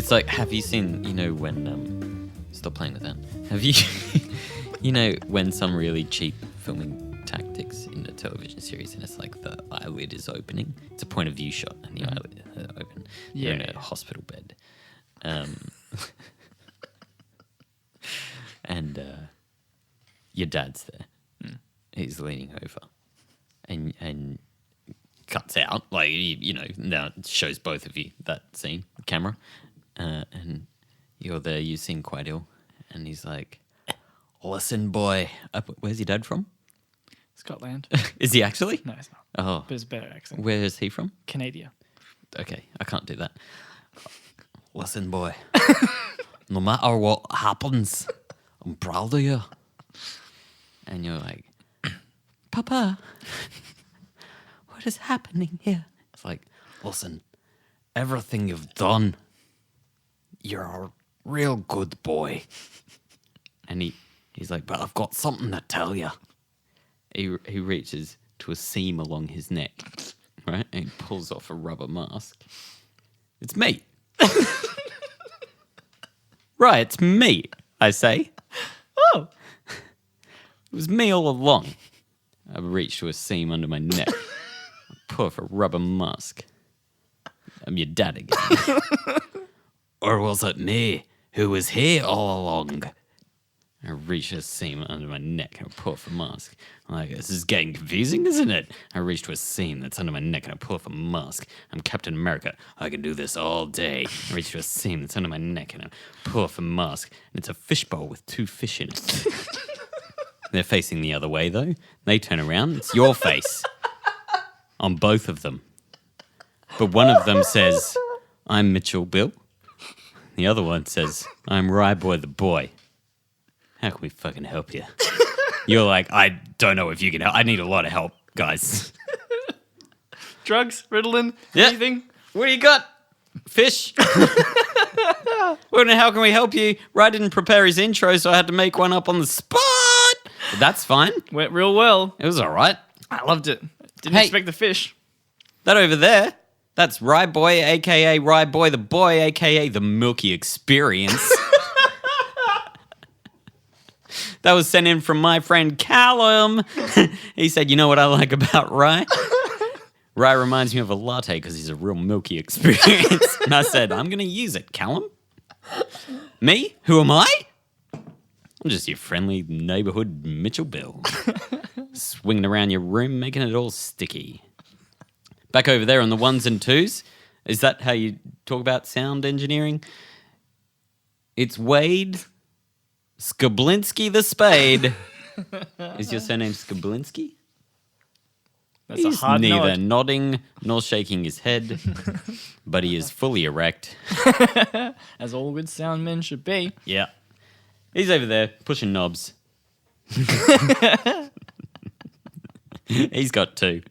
It's like, have you seen, when... stop playing with that. Have you... when some really cheap filming tactics in a television series and it's like the eyelid is opening? It's a point of view shot and the eyelid is open. Yeah. You're in a hospital bed. And your dad's there. He's leaning over. And cuts out, like, now it shows both of you, that scene, camera. And you're there, you seem quite ill. And he's like, listen, boy. Where's your dad from? Scotland. Is he actually? No, it's not. Oh. But it's a better accent. Where is he from? Canada. Okay, I can't do that. Listen, boy. No matter what happens, I'm proud of you. And you're like, Papa, what is happening here? It's like, listen, everything you've done, you're a real good boy. And he's like, but I've got something to tell you. He reaches to a seam along his neck, right? And he pulls off a rubber mask. It's me. Right, it's me, I say. Oh. It was me all along. I reach to a seam under my neck. I pull off a rubber mask. I'm your dad again. Or was it me who was here all along? I reach a seam under my neck and I pull off a mask. I'm like, this is getting confusing, isn't it? I reach to a seam that's under my neck and I pull off a mask. I'm Captain America. I can do this all day. I reach to a seam that's under my neck and I pull off a mask. And it's a fishbowl with 2 fish in it. They're facing the other way, though. They turn around. It's your face on both of them. But one of them says, I'm Mitchell Bill. The other one says, I'm Rye Boy the Boy. How can we fucking help you? You're like, I don't know if you can help. I need a lot of help, guys. Drugs, Ritalin, Yeah. anything? What do you got? Fish? Well, then how can we help you? Rye didn't prepare his intro, so I had to make one up on the spot. But that's fine. Went real well. It was all right. I loved it. Didn't Hey. expect the fish. That over there, that's Rye Boy, a.k.a. Rye Boy the Boy, a.k.a. the Milky Experience. That was sent in from my friend Callum. He said, you know what I like about Rye? Rye reminds me of a latte because he's a real milky experience. And I said, I'm going to use it, Callum. Me? Who am I? I'm just your friendly neighborhood Mitchell Bill. Swinging around your room, making it all sticky. Back over there on the 1s and 2s. Is that how you talk about sound engineering? It's Wayde Skoblinski the Spade. Is your surname Skoblinski? That's He's a hard neither nod. nodding nor shaking his head, but he is fully erect. As all good sound men should be. Yeah. He's over there pushing knobs. He's got 2.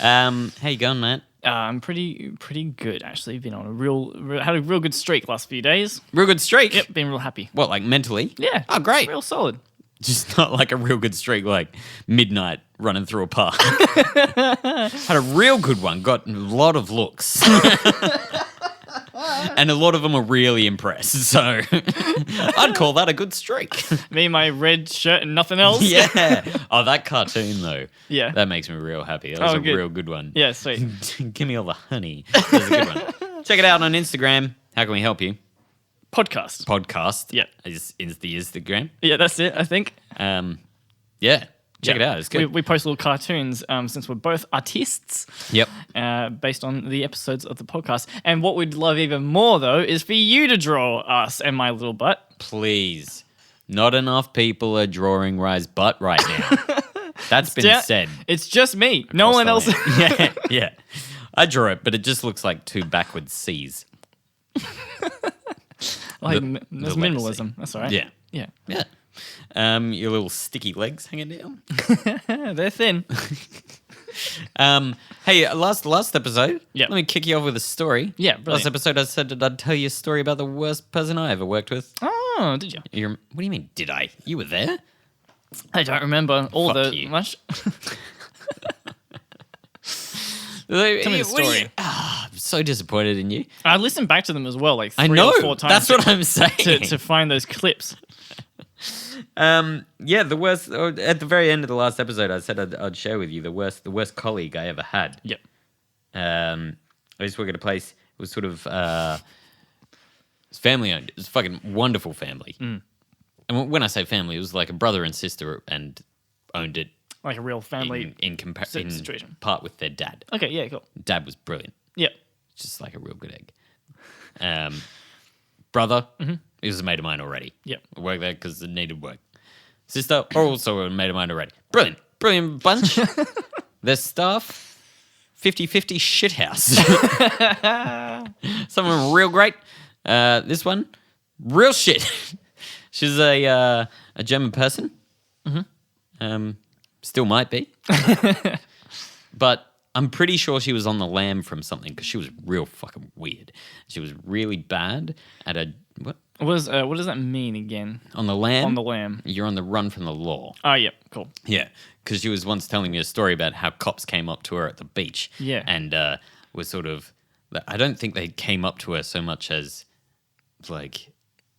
How you going, mate? I'm pretty good, actually. Been on had a real good streak last few days. Real good streak? Yep, been real happy. What, like mentally? Yeah. Oh, great. Real solid. Just not like a real good streak, like midnight running through a park. Had a real good one, got a lot of looks. And a lot of them were really impressed, so I'd call that a good streak. Me, my red shirt and nothing else. Yeah. Oh, that cartoon, though. Yeah. That makes me real happy. That was a good. real good one. Yeah, sweet. Give me all the honey. That was a good one. Check it out on Instagram. How can we help you? Podcast. Yeah. Is the Instagram. Yeah, that's it, I think. Yeah. Check it out. It's good. We post little cartoons since we're both artists. Yep. Based on the episodes of the podcast. And what we'd love even more, though, is for you to draw us and my little butt. Please. Not enough people are drawing Rye's butt right now. That's been said. It's just me. No one else. Yeah. I draw it, but it just looks like 2 backwards C's. Like, The there's legacy. minimalism. That's all right. Yeah. Yeah. Yeah. Your little sticky legs hanging down. They're thin. Hey, last episode. Yep. Let me kick you off with a story. Yeah, Last brilliant. episode, I said that I'd tell you a story about the worst person I ever worked with. Oh, did you? What do you mean? Did I? You were there. I don't remember all Fuck the you. much. Tell me the story. so disappointed in you. I listened back to them as well, like I 3 know. or 4 times. That's what I'm saying. to find those clips. The worst. At the very end of the last episode, I said I'd share with you the worst colleague I ever had. Yep. I used to work at a place. It was sort of it's family owned. It was a fucking wonderful family. Mm. And when I say family, it was like a brother and sister, and owned it Like a real family in situation. part with their dad. Okay, yeah, cool. Dad was brilliant, Yep. just like a real good egg. Brother, he was a mate of mine already. Yep. I worked there because it needed work. Sister, also a mate of mine already. Brilliant bunch. Their staff, 50-50 shithouse. Some of them real great. This one, real shit. She's a German person. Still might be. But I'm pretty sure she was on the lam from something because she was real fucking weird. She was really bad at a... What? What does that mean again? On the lam? On the lam. You're on the run from the law. Oh, yeah, cool. Yeah, because she was once telling me a story about how cops came up to her at the beach. Yeah. And was sort of... I don't think they came up to her so much as, like,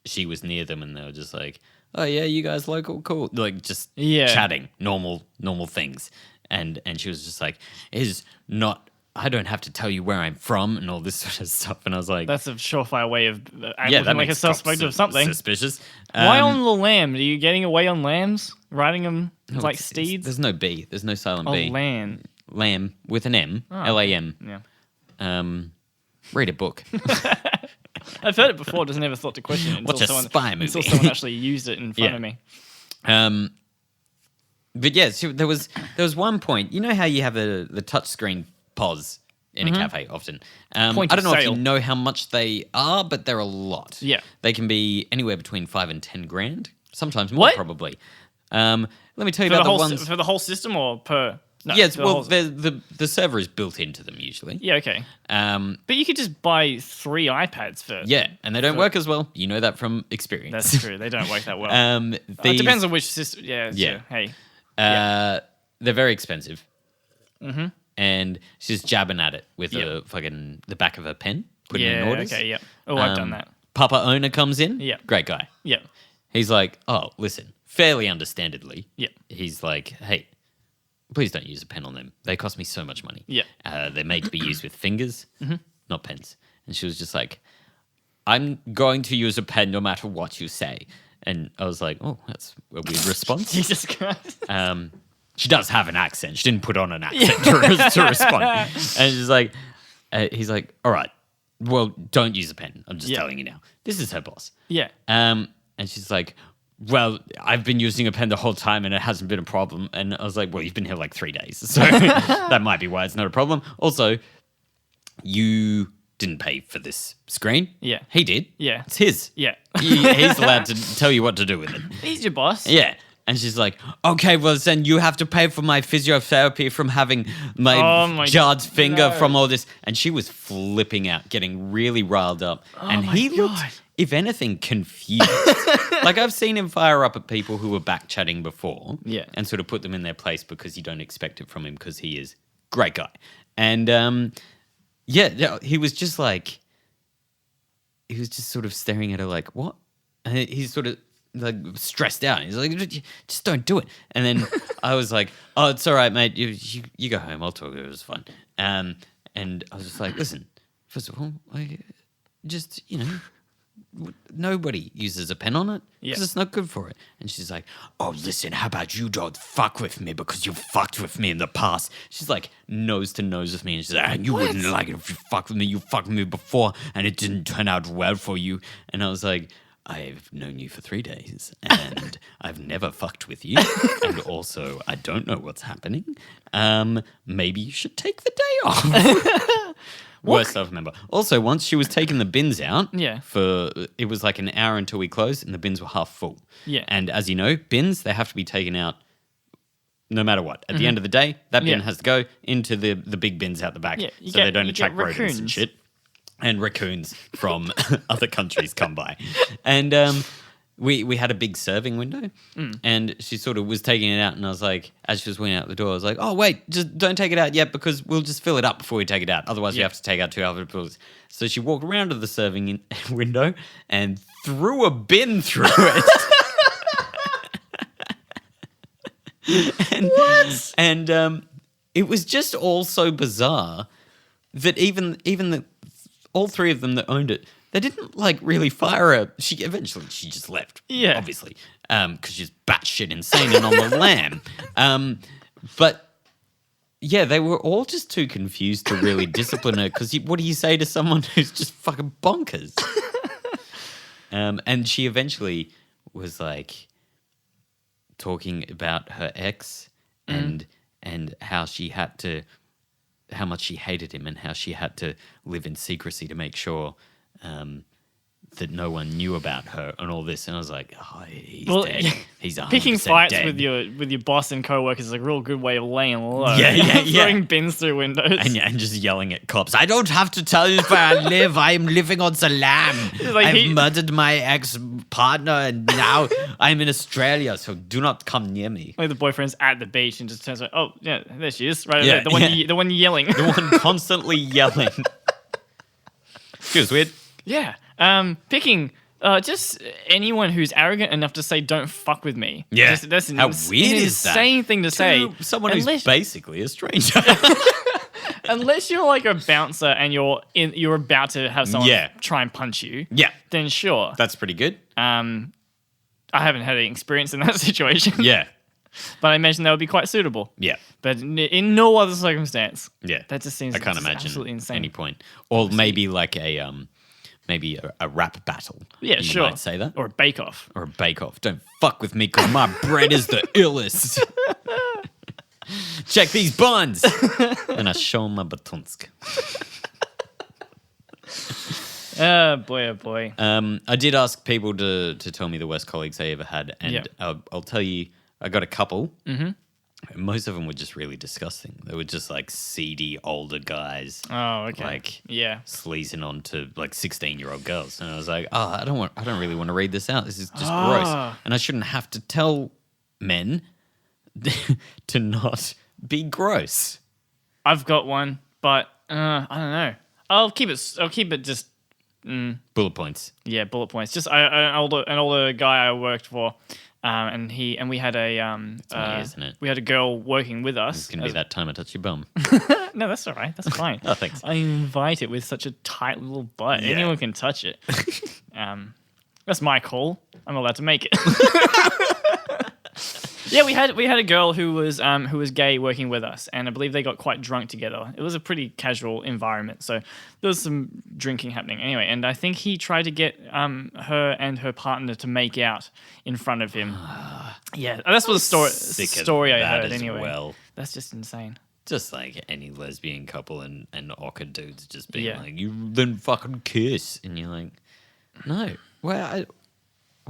she was near them and they were just like, oh, yeah, you guys local? Cool. Like, just chatting, normal things. And she was just like, I don't have to tell you where I'm from and all this sort of stuff. And I was like... That's a surefire way of that looking like a makes suspect cops of something. Suspicious. Why on the lam? Are you getting away on lambs? Riding them like steeds? There's no B. There's no silent Oh, B. lamb. Lamb with an M. Oh. L-A-M. Yeah. Read a book. I've heard it before, just never thought to question it Watch a spy movie. until someone actually used it in front of me. But yeah, so there was one point. You know how you have the touchscreen pause in a cafe often. Point I don't of know if sale. you know how much they are, but they're a lot. Yeah. They can be anywhere between 5 and 10 grand. Sometimes more, What? probably. Let me tell you For about the whole ones. for the whole system or per? No, Yes, for the well, whole- the server is built into them usually. yeah, okay. Um, But you could just buy 3 iPads for. yeah, and they don't work as well. You know that from experience. That's true. They don't work that well. It It depends on which system. Yeah. Yeah. Sure. Hey. They're very expensive. Mm-hmm. And she's jabbing at it with the back of her pen, putting in Yeah. orders. Okay. Yeah. Oh, I've done that. Papa owner comes in. Yeah. Great guy. Yeah. He's like, oh, listen, fairly understandably. Yeah. He's like, hey, please don't use a pen on them. They cost me so much money. Yeah. They're made to be used with fingers, not pens. And she was just like, I'm going to use a pen no matter what you say. And I was like, oh, that's a weird response. Jesus Christ. She does have an accent. She didn't put on an accent to respond. And she's like, he's like, all right, well, don't use a pen. I'm just telling you now. This is her boss. Yeah. And she's like, well, I've been using a pen the whole time and it hasn't been a problem. And I was like, well, you've been here like 3 days. So that might be why it's not a problem. Also, you didn't pay for this screen. Yeah. He did. Yeah. It's his. Yeah. He's allowed to tell you what to do with it. He's your boss. Yeah. And she's like, okay, well, then you have to pay for my physiotherapy from having my jarred finger from all this. And she was flipping out, getting really riled up. And he looked, if anything, confused. Like, I've seen him fire up at people who were back chatting before. Yeah. And sort of put them in their place because you don't expect it from him because he is a great guy. And, he was just like, he was just sort of staring at her like, what? And he's sort of like stressed out. He's like, just don't do it. And then I was like, oh, it's all right, mate. You go home. I'll talk to her. It was fun. And I was just like, listen, first of all, nobody uses a pen on it because it's not good for it. And she's like, oh, listen, how about you don't fuck with me because you fucked with me in the past. She's like nose to nose with me. And she's like, you wouldn't like it if you fucked with me. You fucked with me before and it didn't turn out well for you. And I was like, I've known you for 3 days and I've never fucked with you. And also, I don't know what's happening. Maybe you should take the day off. Worst self member. Also, once she was taking the bins out, it was like an hour until we closed and the bins were half full. Yeah. And as you know, bins, they have to be taken out no matter what. At the end of the day, that bin has to go into the big bins out the back so they don't attract rodents and shit. And raccoons from other countries come by. And we had a big serving window, and she sort of was taking it out, and I was like, as she was went out the door, I was like, oh wait, just don't take it out yet because we'll just fill it up before we take it out. Otherwise, we have to take out 2 other pills. So she walked around to the serving window and threw a bin through it. And it was just all so bizarre that even all 3 of them that owned it, they didn't like really fire her. She just left. Yeah. Obviously, because she's batshit insane and on the lam. But yeah, they were all just too confused to really discipline her. Because what do you say to someone who's just fucking bonkers? And she eventually was like talking about her ex and how much she hated him and how she had to live in secrecy to make sure that no one knew about her and all this. And I was like, oh, he's dead. He's 100% Picking fights dead. with your boss and co-workers is a real good way of laying low. Yeah. Throwing bins through windows. And just yelling at cops. I don't have to tell you where I live. I am living on the lam. Like I've murdered my ex-partner and now I'm in Australia, so do not come near me. Like the boyfriend's at the beach and just turns like, oh, yeah, there she is. Right there. The one yelling. The one constantly yelling. Feels weird. Yeah. Picking just anyone who's arrogant enough to say, don't fuck with me. Yeah. That's How weird is that? Insane thing to say. Someone who's basically a stranger. Unless you're like a bouncer and you're about to have someone try and punch you. Yeah. Then sure. That's pretty good. I haven't had any experience in that situation. Yeah. But I imagine that would be quite suitable. Yeah. But in no other circumstance. Yeah. That just seems I can't imagine absolutely insane. any point. Or maybe like a rap battle. Yeah, you sure. might say that. Or a bake-off. Or a bake-off. Don't fuck with me because my bread is the illest. Check these buns. And I show him my batonsk. Oh, boy. I did ask people to tell me the worst colleagues they ever had. And I'll tell you, I got a couple. Mm-hmm. Most of them were just really disgusting. They were just like seedy older guys. Oh, okay. Like sleazing on to like 16-year-old girls. And I was like, I don't really want to read this out. This is just gross. And I shouldn't have to tell men to not be gross. I've got one, but I don't know. I'll keep it just bullet points. Yeah, bullet points. Just an older guy I worked for. And we had isn't it? We had a girl working with us. It's gonna be that time I touch your bum. No, that's all right. That's fine. Oh, thanks. I invite it with such a tight little butt. Yeah. Anyone can touch it. That's my call. I'm allowed to make it. Yeah, we had a girl who was gay working with us, and I believe they got quite drunk together. It was a pretty casual environment, so there was some drinking happening anyway. And I think he tried to get her and her partner to make out in front of him. Yeah, that's what the story I heard anyway. Well, that's just insane. Just like any lesbian couple and awkward dudes just being like, you then fucking kiss, and you're like, no, well, I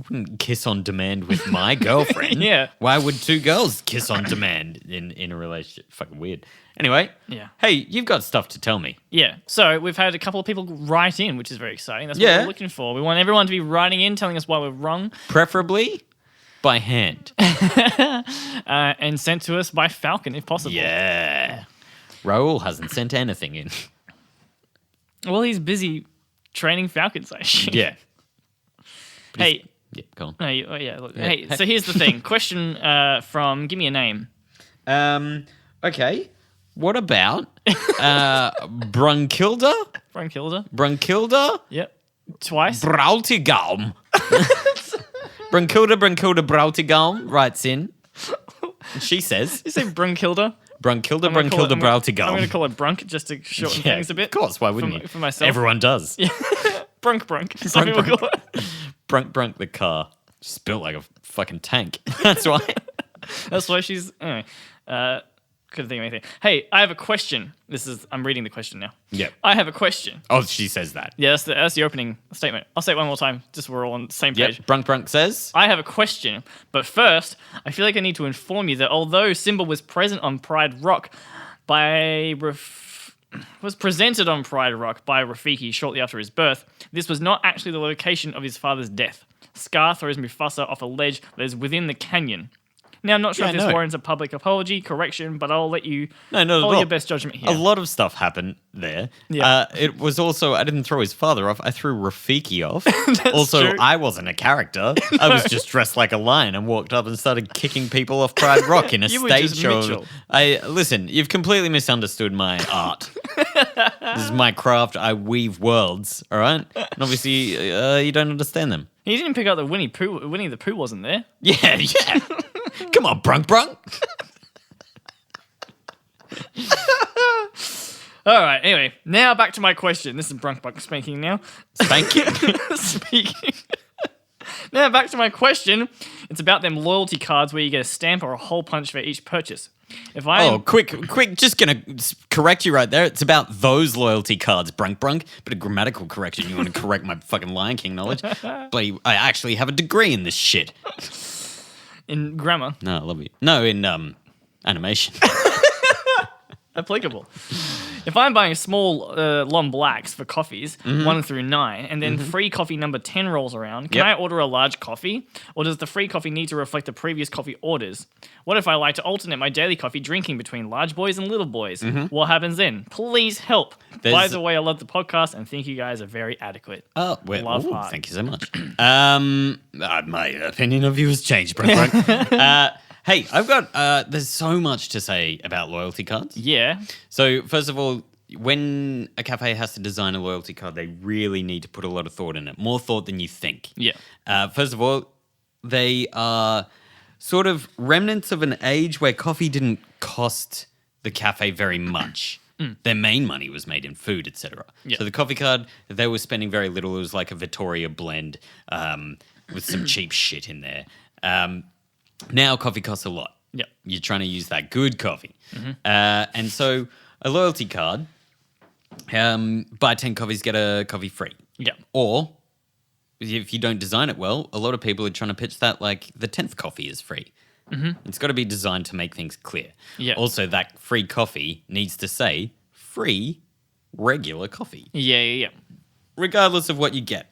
wouldn't kiss on demand with my girlfriend. Yeah. Why would 2 girls kiss on demand in a relationship? Fucking weird. Anyway. Yeah. Hey, you've got stuff to tell me. Yeah. So we've had a couple of people write in, which is very exciting. That's what we're looking for. We want everyone to be writing in, telling us why we're wrong. Preferably by hand. And sent to us by Falcon, if possible. Yeah. Raoul hasn't sent anything in. Well, he's busy training falcons, I assume. Yeah. Hey. Yeah, go on. Look. Hey, so here's the thing. Question from, give me a name. Okay. What about Brunkilda? Brunkilda? Yep. Twice. Brautigam. Brunkilda Brautigam writes in. She says. You say Brunkilda? Brunkilda Brautigam. I'm going to call it Brunk just to shorten things a bit. Of course, why wouldn't you? For myself. Everyone does. Yeah. Brunk. Some people call it. Brunk the car. She's built like a fucking tank. That's why. That's why she's... Anyway, couldn't think of anything. Hey, I have a question. I'm reading the question now. Yep. I have a question. Oh, she says that. Yeah, that's the opening statement. I'll say it one more time, just so we're all on the same page. Yep. Brunk says... I have a question, but first, I feel like I need to inform you that although Simba was present on Pride Rock was presented on Pride Rock by Rafiki shortly after his birth, this was not actually the location of his father's death. Scar throws Mufasa off a ledge that is within the canyon. Now, I'm not sure Yeah, if this no. warrants a public apology, correction, but I'll let you No, not at follow all. your best judgment here. A lot of stuff happened there. Yeah. It was also, I didn't throw his father off. I threw Rafiki off. Also, true. I wasn't a character. I was just dressed like a lion and walked up and started kicking people off Pride Rock in a You were stage just show. Mitchell. Listen, you've completely misunderstood my art. This is my craft. I weave worlds, all right? And obviously, you don't understand them. He didn't pick up that Winnie the Pooh wasn't there. Yeah. Come on, Brunk. All right, anyway, now back to my question. This is Brunk speaking now. Thank you. Speaking. Now back to my question. It's about them loyalty cards where you get a stamp or a hole punch for each purchase. If I Oh, quick, just gonna correct you right there. It's about those loyalty cards, Brunk. Bit of grammatical correction. You want to correct my fucking Lion King knowledge? Bloody, I actually have a degree in this shit. in grammar, No, I love you. No, in animation. applicable. If I'm buying small long blacks for coffees, 1 through 9, and then free coffee number 10 rolls around, can I order a large coffee? Or does the free coffee need to reflect the previous coffee orders? What if I like to alternate my daily coffee drinking between large boys and little boys? What happens then? Please help. By the way, I love the podcast and think you guys are very adequate. Oh, well, Love heart. thank you so much. My opinion of you has changed, Brunk. Hey, I've got, there's so much to say about loyalty cards. Yeah. So, first of all, when a cafe has to design a loyalty card, they really need to put a lot of thought in it. More thought than you think. Yeah. First of all, they are sort of remnants of an age where coffee didn't cost the cafe very much. Their main money was made in food, etc. Yeah. So the coffee card, they were spending very little. It was like a Vittoria blend with some cheap shit in there. Now coffee costs a lot. Yep. You're trying to use that good coffee. And so a loyalty card, buy 10 coffees, get a coffee free. Yeah. Or if you don't design it well, a lot of people are trying to pitch that like the 10th coffee is free. It's got to be designed to make things clear. Yeah. Also, that free coffee needs to say free regular coffee, Yeah. regardless of what you get.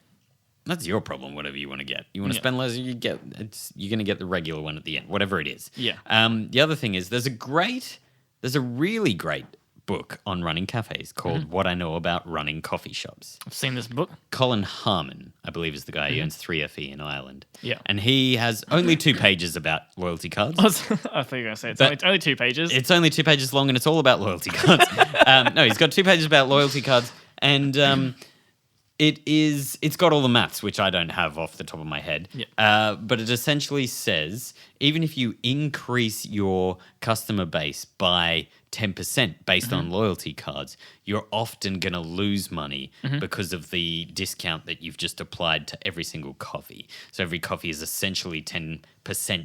That's your problem, whatever you want to get. You want to Yeah. spend less, you're going to get the regular one at the end, whatever it is. Yeah. The other thing is there's a really great book on running cafes called What I Know About Running Coffee Shops. I've seen this book. Colin Harmon, I believe, is the guy. He owns 3FE in Ireland. Yeah. And he has only 2 pages about loyalty cards. I thought you were going to say it's only 2 pages. It's only 2 pages long and it's all about loyalty cards. No, he's got 2 pages about loyalty cards and it's got all the maths, which I don't have off the top of my head. Yeah. But it essentially says, even if you increase your customer base by 10% based on loyalty cards, you're often going to lose money because of the discount that you've just applied to every single coffee. So every coffee is essentially 10%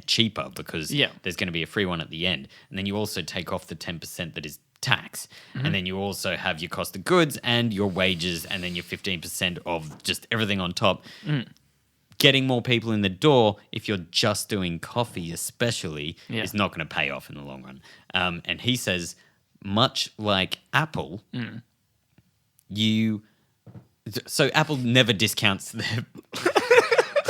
cheaper because there's going to be a free one at the end. And then you also take off the 10% that is tax. And then you also have your cost of goods and your wages and then your 15% of just everything on top. Getting more people in the door, if you're just doing coffee especially, is not going to pay off in the long run. And he says, much like Apple, so Apple never discounts their...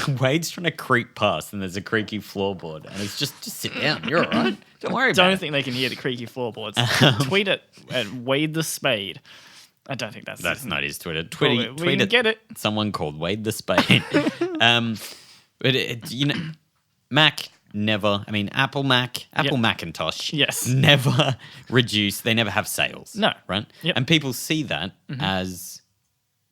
Wayde's trying to creep past and there's a creaky floorboard and it's just sit down. You're all right. Don't worry about it. Don't think they can hear the creaky floorboards. Tweet it at Wayde the Spade. I don't think that's not his Twitter. we Tweet can get it. Someone called Wayde the Spade. But Mac never. I mean, Apple Macintosh. Yes. Never reduce. They never have sales. No. Right. Yep. And people see that as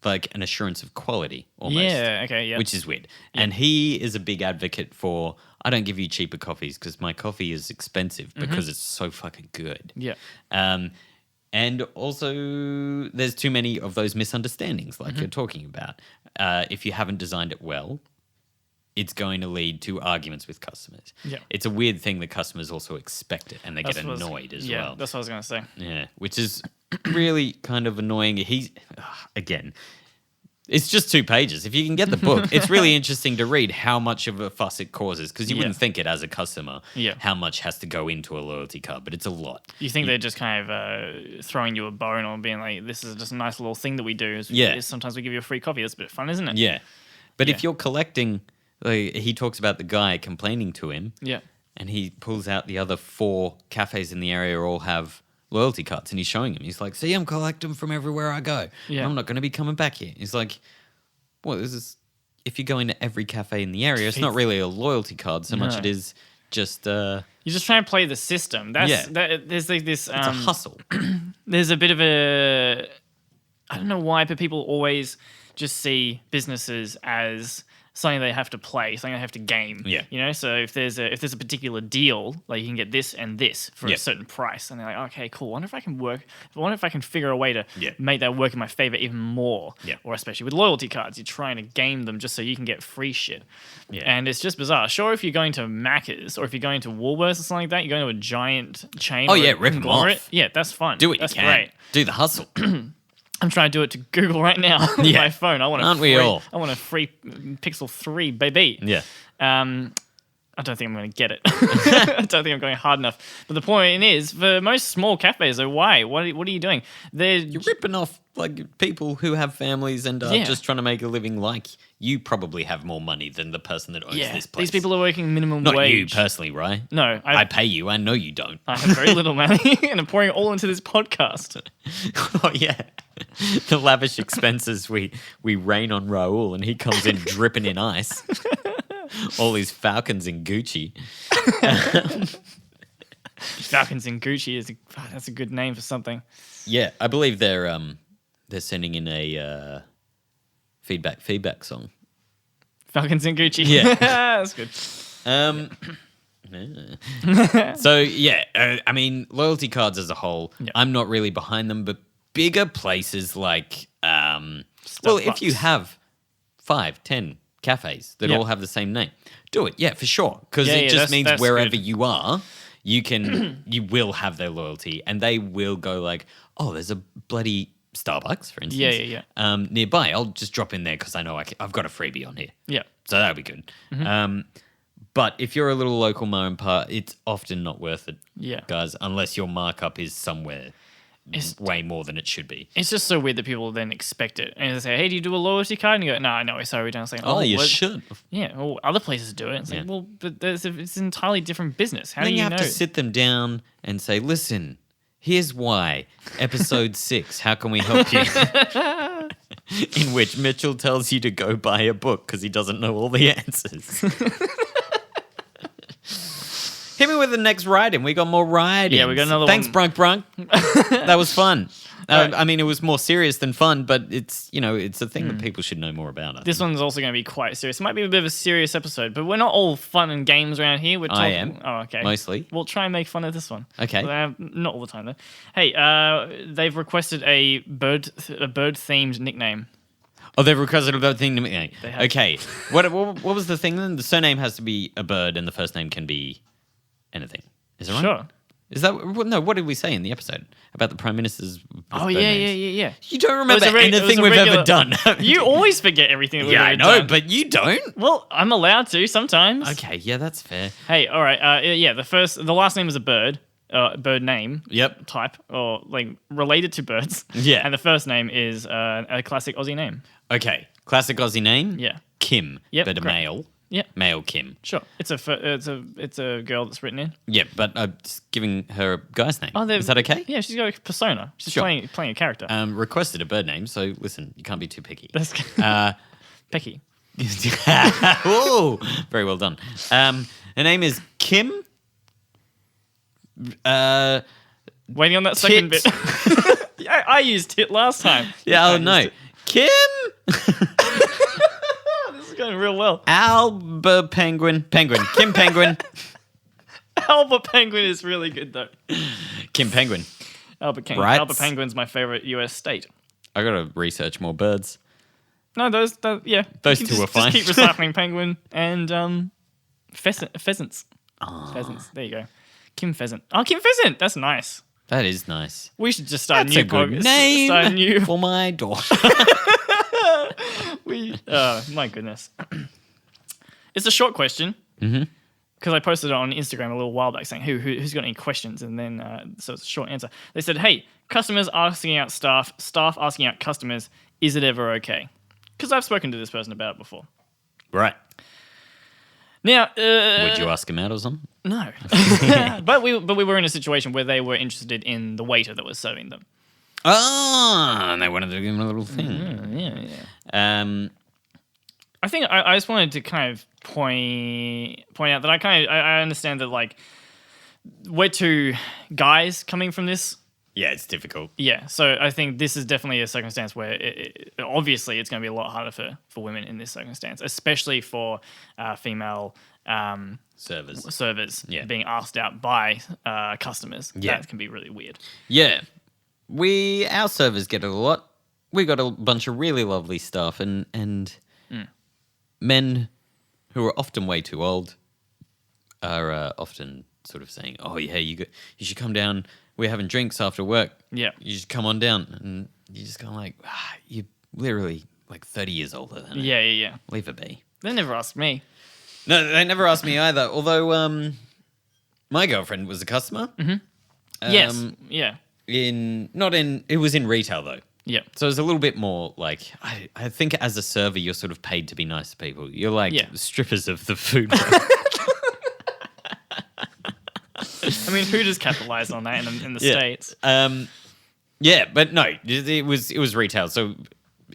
like an assurance of quality almost. Yeah. Okay. Yeah. Which is weird. And he is a big advocate for. I don't give you cheaper coffees because my coffee is expensive because it's so fucking good. Yeah. And also, there's too many of those misunderstandings, like you're talking about. If you haven't designed it well, it's going to lead to arguments with customers. Yeah. It's a weird thing that customers also expect it, and they get annoyed as well. Yeah, that's what I was going to say. Yeah, which is really kind of annoying. Again, it's just 2 pages. If you can get the book, it's really interesting to read how much of a fuss it causes, because you wouldn't think it as a customer, how much has to go into a loyalty card, but it's a lot. You think they're just kind of throwing you a bone or being like, this is just a nice little thing that we do. Sometimes we give you a free coffee. That's a bit of fun, isn't it? Yeah. But if you're collecting Like, he talks about the guy complaining to him, Yeah. and he pulls out the other 4 cafes in the area all have loyalty cards, and he's showing him. He's like, see, I'm collecting them from everywhere I go. Yeah. I'm not going to be coming back here. He's like, well, this is... If you go into every cafe in the area, it's not really a loyalty card so much. It is just... You're just trying to play the system. There's like this... it's a hustle. There's a bit of a... I don't know why, but people always just see businesses as something they have to play, something they have to game. Yeah. You know, so if there's a particular deal, like you can get this and this for Yeah. a certain price, and they're like, okay, cool. I wonder if I can figure a way to Yeah. make that work in my favor even more. Yeah. Or especially with loyalty cards, you're trying to game them just so you can get free shit. Yeah. And it's just bizarre. Sure, if you're going to Macca's or if you're going to Woolworths or something like that, you're going to a giant chain. Oh, or yeah, a rip 'em conglomerate. off. Yeah, that's fun. Do what That's you can. great. Do the hustle. I'm trying to do it to Google right now with Yeah. my phone. I want Aren't we all? I want a free Pixel 3, baby. Yeah. I don't think I'm going to get it. I don't think I'm going hard enough. But the point is, for most small cafes, though, why? What are you doing? You're ripping off like people who have families and are Yeah. just trying to make a living. Like, you probably have more money than the person that owns this place. These people are working minimum Not wage. you personally, right? No, I pay you. I know you don't. I have very little money, and I'm pouring it all into this podcast. Oh yeah, the lavish expenses we rain on Raul, and he comes in dripping in ice. All these Falcons in Gucci. Falcons and Gucci that's a good name for something. Yeah, I believe they're sending in a feedback song. Falcons and Gucci. Yeah. That's good. So yeah, I mean, loyalty cards as a whole, Yeah. I'm not really behind them, but bigger places like, well, if you Starbucks. have 5, 10 cafes that Yeah. all have the same name, do it. Yeah, for sure, because Yeah, it yeah, just means that's wherever good. you are, you will have their loyalty, and they will go like, oh, there's a bloody Starbucks, for instance. Yeah. Nearby, I'll just drop in there because I know I've got a freebie on here. Yeah. So that'll be good. But if you're a little local mo and pa, it's often not worth it, Yeah. guys, unless your markup is somewhere way more than it should be. It's just so weird that people then expect it. And they say, hey, do you do a loyalty card? And you go, no, sorry, we don't. It's like, Oh, you what? should. Yeah, well, other places do it. It's Yeah. like, well, but it's an entirely different business. How Then do you you have know? to sit them down and say, listen, here's why. Episode 6, how can we help you? In which Mitchell tells you to go buy a book because he doesn't know all the answers. Hit me with the next write-in. We got more write-ins. Yeah, we got another Thanks, one. Brunk. That was fun. Right. I mean, it was more serious than fun, but it's a thing that people should know more about. I This think. one's also going to be quite serious. It might be a bit of a serious episode, but we're not all fun and games around here. We're talking, I am. Oh, okay. Mostly. We'll try and make fun of this one. Okay. Not all the time, though. Hey, they've requested a bird-themed nickname. Oh, they've requested a bird thing to me. They have. Okay. What was the thing then? The surname has to be a bird and the first name can be anything. Is that right? Sure. Is that no? What did we say in the episode about the Prime Minister's? Oh, bird yeah. names? You don't remember It was a anything we've regular- ever done. You always forget everything that we've yeah, I ever know, done. but you don't. Well, I'm allowed to sometimes. Okay, yeah, that's fair. Hey, all right. Yeah, the last name is a bird. Bird name. Yep. Type or like related to birds. Yeah. And the first name is a classic Aussie name. Okay, classic Aussie name. Yeah. Kim. Yep, But a correct. male. Yeah. Male Kim. Sure. It's a girl that's written in. Yeah, but just giving her a guy's name. they've- Is that okay? Yeah, she's got a persona. She's Sure. playing a character. Requested a bird name, so listen, you can't be too picky. That's Uh, Pecky. Ooh, very well done. Her name is Kim. Waiting on that second Tit. bit. Yeah, I used tit last time. Yeah, I oh used no. it. Kim This is going real well. Alba Penguin. Kim Penguin. Albert Penguin is really good though. Kim Penguin. Right. Albert Penguin's my favorite US state. I gotta research more birds. No, yeah. Those You two can are fine. Just keep recycling penguin and pheasants. Pheasants. There you go. Kim Pheasant. Oh, Kim Pheasant. That's nice. That is nice. We should just start That's a a new good podcast. name Start a new. for my daughter. Oh my goodness. It's a short question. Mm-hmm. Because I posted it on Instagram a little while back saying who's got any questions, and then so it's a short answer. They said, "Hey, customers asking out staff asking out customers, is it ever okay?" Because I've spoken to this person about it before. Right. Now, Would you ask him out or something? No. but we were in a situation where they were interested in the waiter that was serving them. Oh, and they wanted to give him a little thing. Yeah. I think I just wanted to kind of point out that I understand that, like, we're two guys coming from this. Yeah, it's difficult. Yeah, so I think this is definitely a circumstance where obviously it's going to be a lot harder for women in this circumstance, especially for female servers being asked out by customers. Yeah. That can be really weird. Yeah. Our servers get it a lot. We got a bunch of really lovely stuff and men who are often way too old are often sort of saying, "Oh yeah, you should come down. We're having drinks after work. Yeah, you should come on down." And you just kind of like, you're literally like 30 years older than me. Yeah. Leave it be. They never asked me. No, they never asked me either. Although my girlfriend was a customer. Mm-hmm. Yes. Yeah. It was in retail though. Yeah. So it's a little bit more like, I think as a server, you're sort of paid to be nice to people. You're like strippers of the food. I mean, who does capitalize on that in the States? Yeah, but no, it was retail, so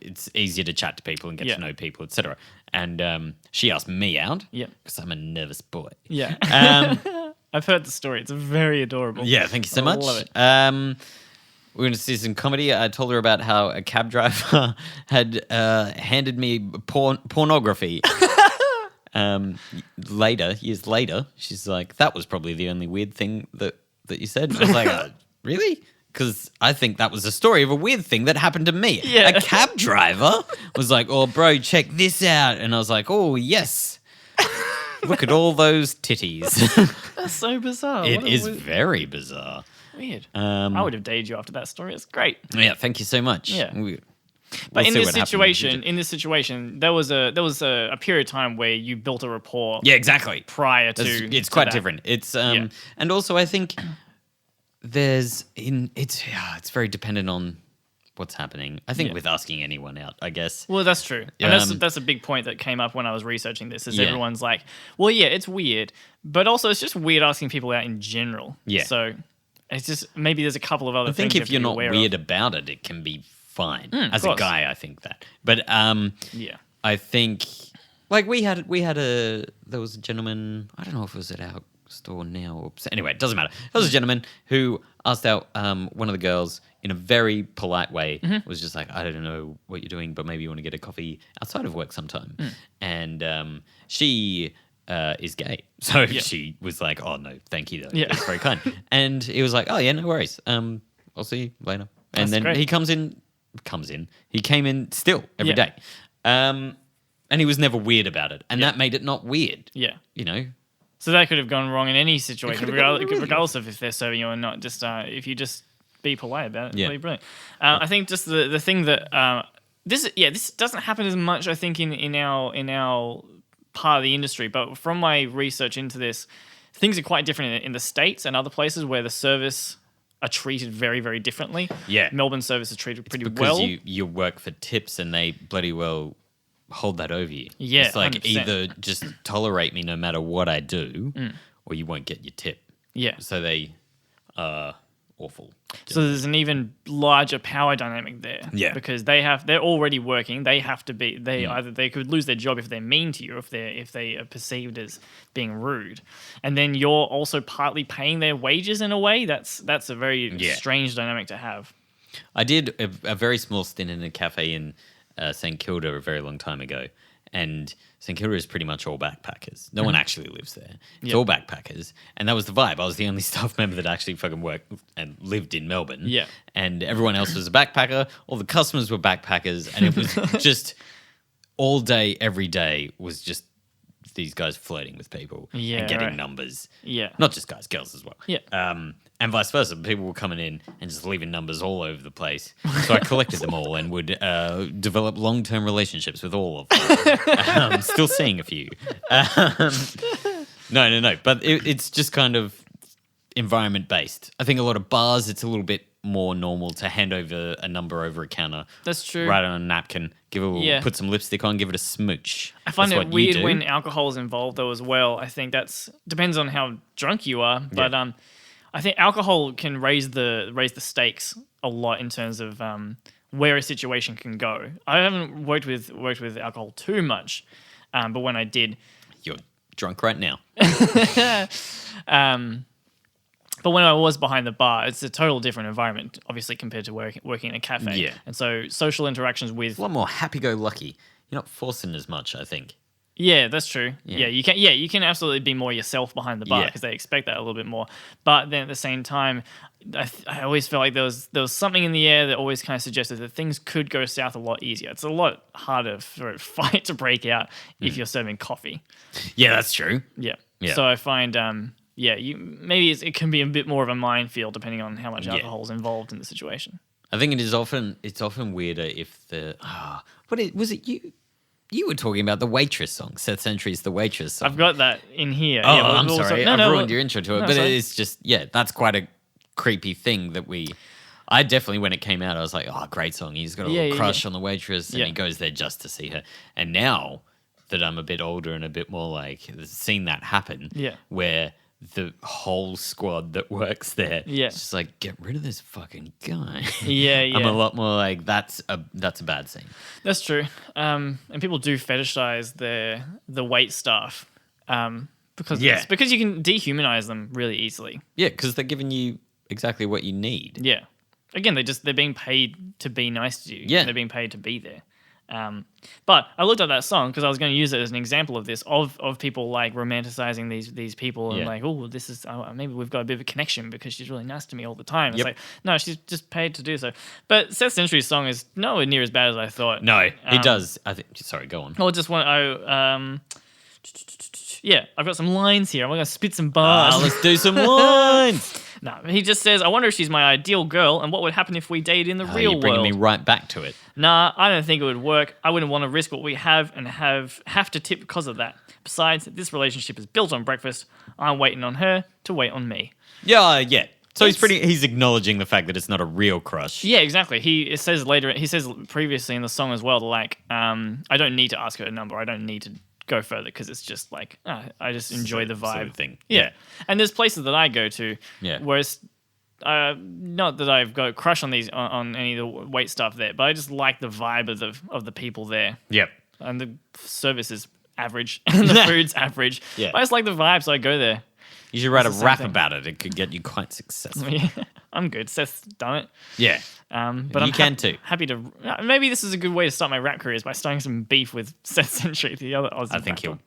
it's easier to chat to people and get to know people, etc. And she asked me out because I'm a nervous boy. Yeah. I've heard the story. It's very adorable. Yeah, thank you so much. Love it. We're going to see some comedy. I told her about how a cab driver had handed me pornography. Years later, she's like, "That was probably the only weird thing that you said." And I was like, "Really?" Because I think that was a story of a weird thing that happened to me. Yeah. A cab driver was like, "Oh, bro, check this out," and I was like, "Oh, yes." Look at all those titties. That's so bizarre. It is very bizarre. Weird. I would have dated you after that story. It's great. Yeah, thank you so much. Yeah. We'll But in see this what happens situation, there was a period of time where you built a rapport. Yeah, exactly. Prior to it's quite that. different. It's and also I think it's very dependent on what's happening. I think with asking anyone out, I guess. Well, that's true. And that's a big point that came up when I was researching this. Is everyone's like, well, yeah, it's weird, but also it's just weird asking people out in general. Yeah. So it's just maybe there's a couple of other things. I think if you're not weird of. about it, it can be fine. As a guy, I think that. But I think like there was a gentleman, I don't know if it was at our store now or anyway, it doesn't matter. There was a gentleman who asked out one of the girls in a very polite way. Was just like, "I don't know what you're doing, but maybe you want to get a coffee outside of work sometime." And she is gay. So she was like, "Oh no, thank you though." Yeah. It's very kind. And he was like, "Oh yeah, no worries. I'll see you later." And then great. He He came in still every day. And he was never weird about it. And that made it not weird. Yeah. You know? So that could have gone wrong in any situation, regardless of if they're serving you or not. Just if you just be polite about it, it'll be brilliant. I think just the thing that this doesn't happen as much, I think, in our part of the industry. But from my research into this, things are quite different in the States and other places where the service are treated very, very differently. Yeah. Melbourne service is treated pretty well. Because you work for tips and they bloody well hold that over you. Yeah, it's like 100%. either just tolerate me no matter what I do or you won't get your tip. Yeah. So they are awful. So there's an even larger power dynamic there. Yeah. Because they're already working. They have to be either they could lose their job if they're mean to you, if they are perceived as being rude. And then you're also partly paying their wages in a way. That's a very strange dynamic to have. I did a very small stint in a cafe in St Kilda a very long time ago. And St Kilda is pretty much all backpackers. No one actually lives there. It's all backpackers. And that was the vibe. I was the only staff member that actually fucking worked and lived in Melbourne. Yeah. And everyone else was a backpacker. All the customers were backpackers. And it was just all day, every day was just these guys flirting with people and getting numbers. Yeah. Not just guys, girls as well. Yeah. And vice versa. People were coming in and just leaving numbers all over the place. So I collected them all and would develop long-term relationships with all of them. Still seeing a few. No. But it's just kind of environment-based. I think a lot of bars, it's a little bit more normal to hand over a number over a counter. That's true. Write on a napkin, put some lipstick on, give it a smooch. I find That's it what you weird do. when alcohol is involved though as well. I think depends on how drunk you are, but I think alcohol can raise the stakes a lot in terms of where a situation can go. I haven't worked with alcohol too much, but when I did, You're drunk right now. But when I was behind the bar, it's a total different environment, obviously, compared to working in a cafe. Yeah. And so social interactions with... A lot more happy-go-lucky. You're not forcing as much, I think. Yeah, that's true. Yeah. You can absolutely be more yourself behind the bar Yeah. because they expect that a little bit more. But then at the same time, I always felt like there was something in the air that always kind of suggested that things could go south a lot easier. It's a lot harder for a fight to break out if you're serving coffee. Yeah, that's true. Yeah. Yeah. So I find... it can be a bit more of a minefield depending on how much alcohol is involved in the situation. I think it's often weirder if was it you? You were talking about the Waitress song, Seth Century's The Waitress song. I've got that in here. Oh, I'm sorry. I've ruined your intro to it. No, But sorry. it's just, that's quite a creepy thing that I definitely, when it came out, I was like, oh, great song. He's got a little crush on the waitress and Yeah. he goes there just to see her. And now that I'm a bit older and a bit more like, seen that happen, where the whole squad that works there, it's just like, get rid of this fucking guy. I'm a lot more like, that's a bad scene. That's true. And people do fetishize the wait staff because you can dehumanize them really easily. Yeah, because they're giving you exactly what you need. Yeah. Again, they're being paid to be nice to you. Yeah. They're being paid to be there. But I looked at that song because I was going to use it as an example of this, of people like romanticizing these people and like, oh, this is maybe we've got a bit of a connection because she's really nice to me all the time. It's like, no, she's just paid to do so. But Seth Century's song is nowhere near as bad as I thought. No, he does. I think. Sorry, go on. I've got some lines here. I'm going to spit some bars. Let's do some lines. No, he just says, I wonder if she's my ideal girl and what would happen if we dated in the real You're bringing world. me right back to it. Nah, I don't think it would work. I wouldn't want to risk what we have and have to tip because of that. Besides, this relationship is built on breakfast. I'm waiting on her to wait on me. Yeah. So he's acknowledging the fact that it's not a real crush. Yeah, exactly. He says previously in the song as well, like, I don't need to ask her a number. I don't need to go further because it's just like, I just enjoy the vibe. Sort of thing. Yeah. And there's places that I go to where it's, not that I've got a crush on any of the wait stuff there, but I just like the vibe of the people there. Yep. And the service is average and the food's average. Yeah. But I just like the vibe, so I go there. You should write a It's the same rap thing. about it. It could get you quite successful. Yeah, I'm good. Seth's done it. Yeah. But You I'm can too. happy to. Maybe this is a good way to start my rap career is by starting some beef with Seth Century, the other Aussie I think rapper. he'll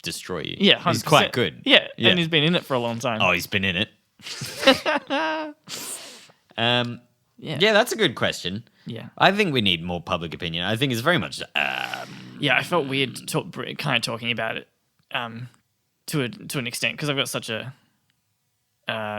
destroy you. Yeah, 100%. He's quite good. Yeah, and he's been in it for a long time. Oh, he's been in it. Yeah, that's a good question. Yeah. I think we need more public opinion. I think it's very much. Yeah, I felt weird kind of talking about it to an extent because I've got such a.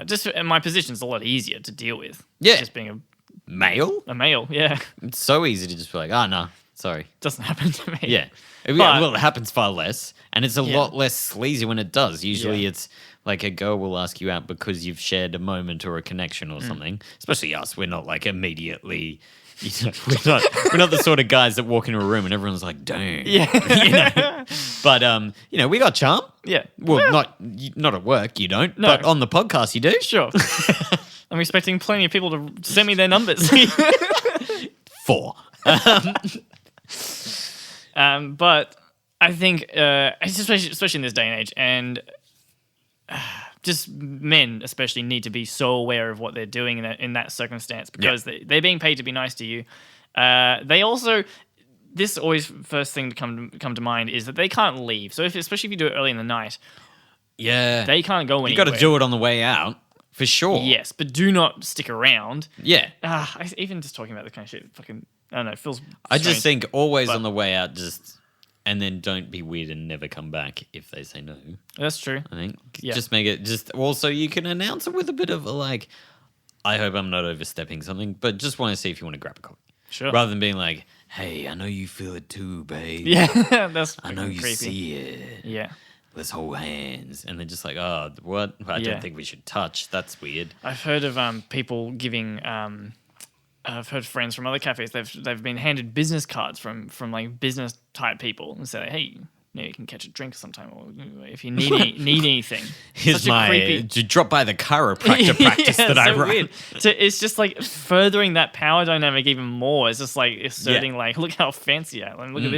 Just my position's a lot easier to deal with. Yeah. Just being Male? a male. Yeah. It's so easy to just be like, oh, no, sorry. Doesn't happen to me. Yeah. But- Well, it happens far less, and it's a lot less sleazy when it does. Usually it's like a girl will ask you out because you've shared a moment or a connection or something. Especially us. We're not like immediately... we're not the sort of guys that walk into a room and everyone's like, damn. Yeah. But, we got charm. Yeah. Well, not at work, you don't. No. But on the podcast, you do. Sure. I'm expecting plenty of people to send me their numbers. 4. But I think, especially in this day and age, and just men especially need to be so aware of what they're doing in that circumstance because they're being paid to be nice to you. They also, this always first thing to come to mind is that they can't leave. So especially if you do it early in the night, Yeah. they can't go anywhere. You got to do it on the way out, for sure. Yes, but do not stick around. Yeah. Even just talking about this kind of shit, fucking, I don't know, it feels I just strange. think always on the way out, and then don't be weird and never come back if they say no. That's true. I think Yeah. just make it also you can announce it with a bit of a like, I hope I'm not overstepping something, but just want to see if you want to grab a coffee. Sure. Rather than being like, hey, I know you feel it too, babe. Yeah, that's I know you creepy. see it. Yeah. let's hold hands. And they're just like, oh, what? I Yeah. don't think we should touch. That's weird. I've heard of people giving. I've heard friends from other cafes. They've been handed business cards from like business type people and say, hey, you can catch a drink sometime, or if you need anything. Here's Such a my creepy- to drop by the chiropractor practice that I so run. weird. So it's just like furthering that power dynamic even more. It's just like asserting like, look how fancy I am. Like, look at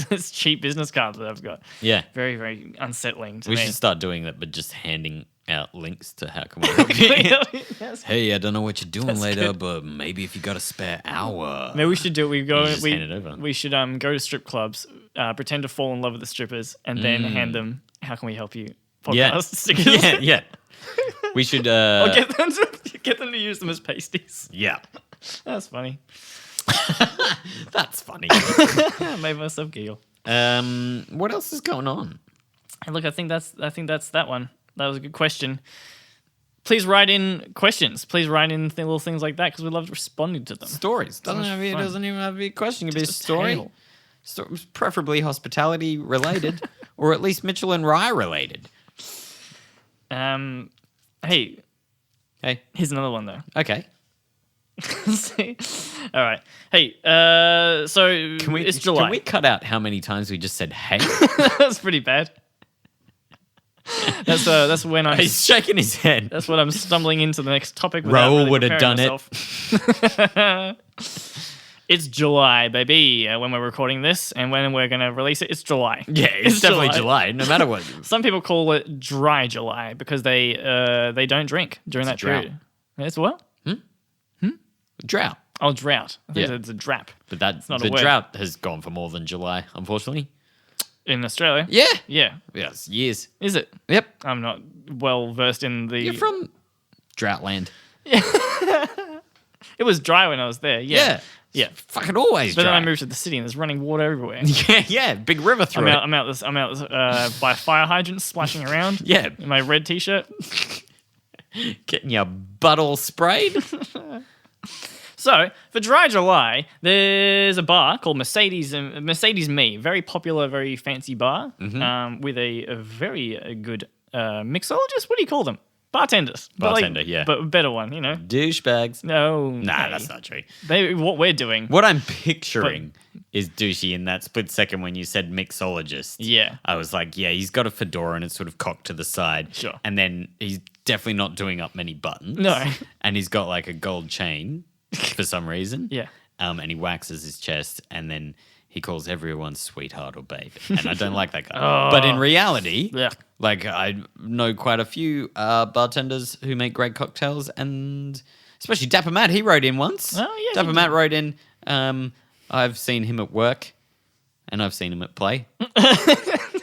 this cheap business card that I've got. Yeah. Very, very unsettling to We me. should start doing that, but just handing out links to how can we help you. Yes. Hey, I don't know what you're doing That's later, good. but maybe if you got a spare hour. Maybe we should do it. We go. You just hand it over. We should go to strip clubs, pretend to fall in love with the strippers, and then hand them. How can we help you? Podcast Yeah. stickers. yeah. We should. Or get them to use them as pasties. Yeah. That's funny. That's funny. I made myself giggle. What else is going on? And look, I think that's that one. That was a good question. Please write in questions. Please write in little things like that because we love responding to them. Stories. It much fun. doesn't even have to be a question. It could be a Just a story. tale. Preferably hospitality related, or at least Mitchell and Rye related. Hey, Hey. here's another one though. Okay. See? All right. Hey, so it's July. Can we cut out how many times we just said hey? That's pretty bad. That's when I'm. He's shaking his head. That's when I'm stumbling into the next topic. Without Raoul really would have preparing done myself. It's July, baby. When we're recording this, and when we're gonna release it, it's July. Yeah, it's definitely July. No matter what. Some people call it dry July because they don't drink during that a drought. period. It's what? Drought. Oh, drought. I think Yeah. it's a drap But that's not a the word. drought has gone for more than July, unfortunately. in Australia. Yeah. Yeah. Yes, years. Is it? Yep. I'm not well versed in the. You're from Droughtland. It was dry when I was there. Yeah. Yeah. Fucking always But dry. then I moved to the city and there's running water everywhere. yeah. Big river through it. I'm out by fire hydrants splashing around. Yeah. In my red t-shirt. Getting your butt all sprayed. So for dry July, there's a bar called Mercedes Me, very popular, very fancy bar, with a very good mixologist. What do you call them? Bartenders. Bartender, yeah. But a better one, you know. Douchebags. No. Nah, hey. that's not true. What we're doing. What I'm picturing is douchey in that split second when you said mixologist. Yeah. I was like, yeah, he's got a fedora and it's sort of cocked to the side. Sure. And then he's definitely not doing up many buttons. No. And he's got like a gold chain for some reason. Yeah. And he waxes his chest and then he calls everyone sweetheart or babe. And I don't like that guy. But in reality, Yeah. like I know quite a few bartenders who make great cocktails and especially Dapper Matt, he wrote in once. Oh, yeah, he Dapper Matt wrote in, I've seen him at work and I've seen him at play.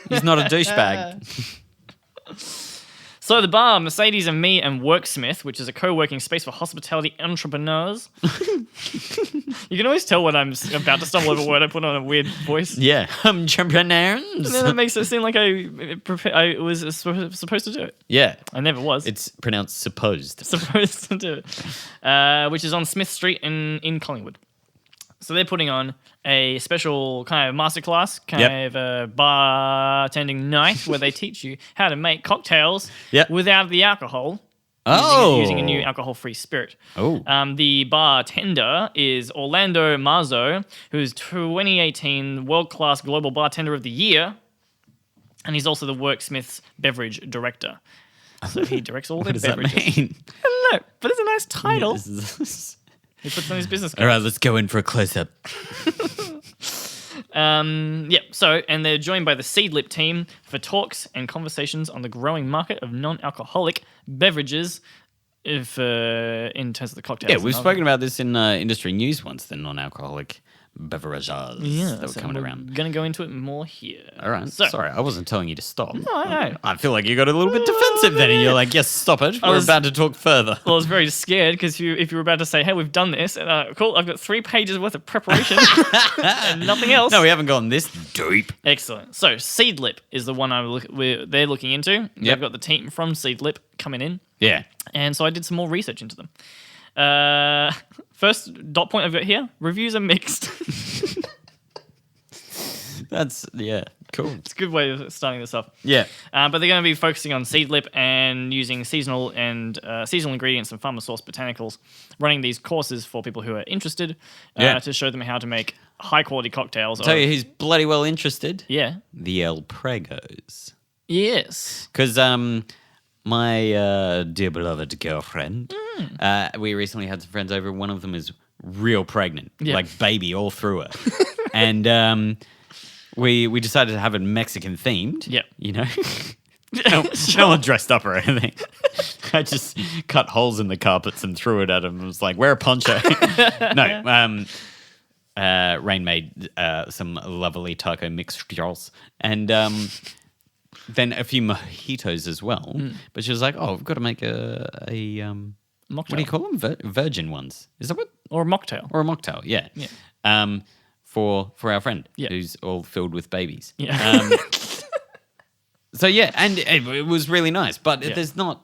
He's not a douchebag. So the bar, Mercedes and Me and Worksmith, which is a co-working space for hospitality entrepreneurs. You can always tell when I'm about to stumble over a word I put on a weird voice. Yeah. And Entrepreneurs. then that makes it seem like I was supposed to do it. Yeah. I never was. It's pronounced supposed. supposed to do it. Which is on Smith Street in Collingwood. So they're putting on a special kind of masterclass, kind of a bartending night where they teach you how to make cocktails without the alcohol. Using a new alcohol-free spirit. Oh. The bartender is Orlando Marzo, who's 2018 World-Class Global Bartender of the Year, and he's also the Worksmith's beverage director. So he directs all their What does that beverages. mean? I don't know, but it's a nice title. He puts on his business card. All right, let's go in for a close-up. And they're joined by the Seedlip team for talks and conversations on the growing market of non-alcoholic beverages in terms of the cocktails. Yeah, we've spoken about this in industry news once, the non-alcoholic beverages that were coming around. We're going to go into it more here. All right, So, sorry, I wasn't telling you to stop. No, I know. I feel like you got a little bit defensive then, and you're like, yes, stop it. We're about to talk further. Well, I was very scared because if you were about to say, hey, we've done this, and cool, I've got 3 pages worth of preparation and nothing else. No, we haven't gotten this deep. Excellent. So Seedlip is the one they're looking into. They've got the team from Seedlip coming in. Yeah. And so I did some more research into them. First dot point I've got here, reviews are mixed. That's, yeah. Cool. It's a good way of starting this off. Yeah. But they're going to be focusing on seed lip and using seasonal ingredients and farmer source botanicals, running these courses for people who are interested to show them how to make high quality cocktails. I'll tell you who's bloody well interested. Yeah. The El Pregos. Yes. Because my dear beloved girlfriend, we recently had some friends over. One of them is real pregnant, like baby all through her. And we decided to have it Mexican themed. Yep. You know? No one dressed up or anything. I just cut holes in the carpets and threw it at him. It was like, wear a poncho. No. Rain made some lovely taco mixtures. And then a few mojitos as well. But she was like, oh, I've got to make a mocktail. what do you call them? Virgin ones. Is that what? Or a mocktail. Or a mocktail, yeah. For our friend who's all filled with babies. Yeah. So yeah, and it was really nice, but it's not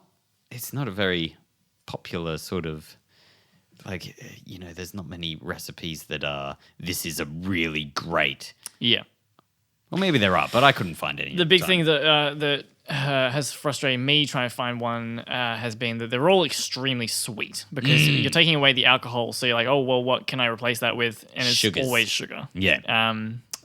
a very popular sort of, like, there's not many recipes that are, this is a really great. Yeah. Well, maybe there are, but I couldn't find any. The big thing that has frustrated me trying to find one has been that they're all extremely sweet because you're taking away the alcohol. So you're like, oh, well, what can I replace that with? And it's always sugar. Yeah.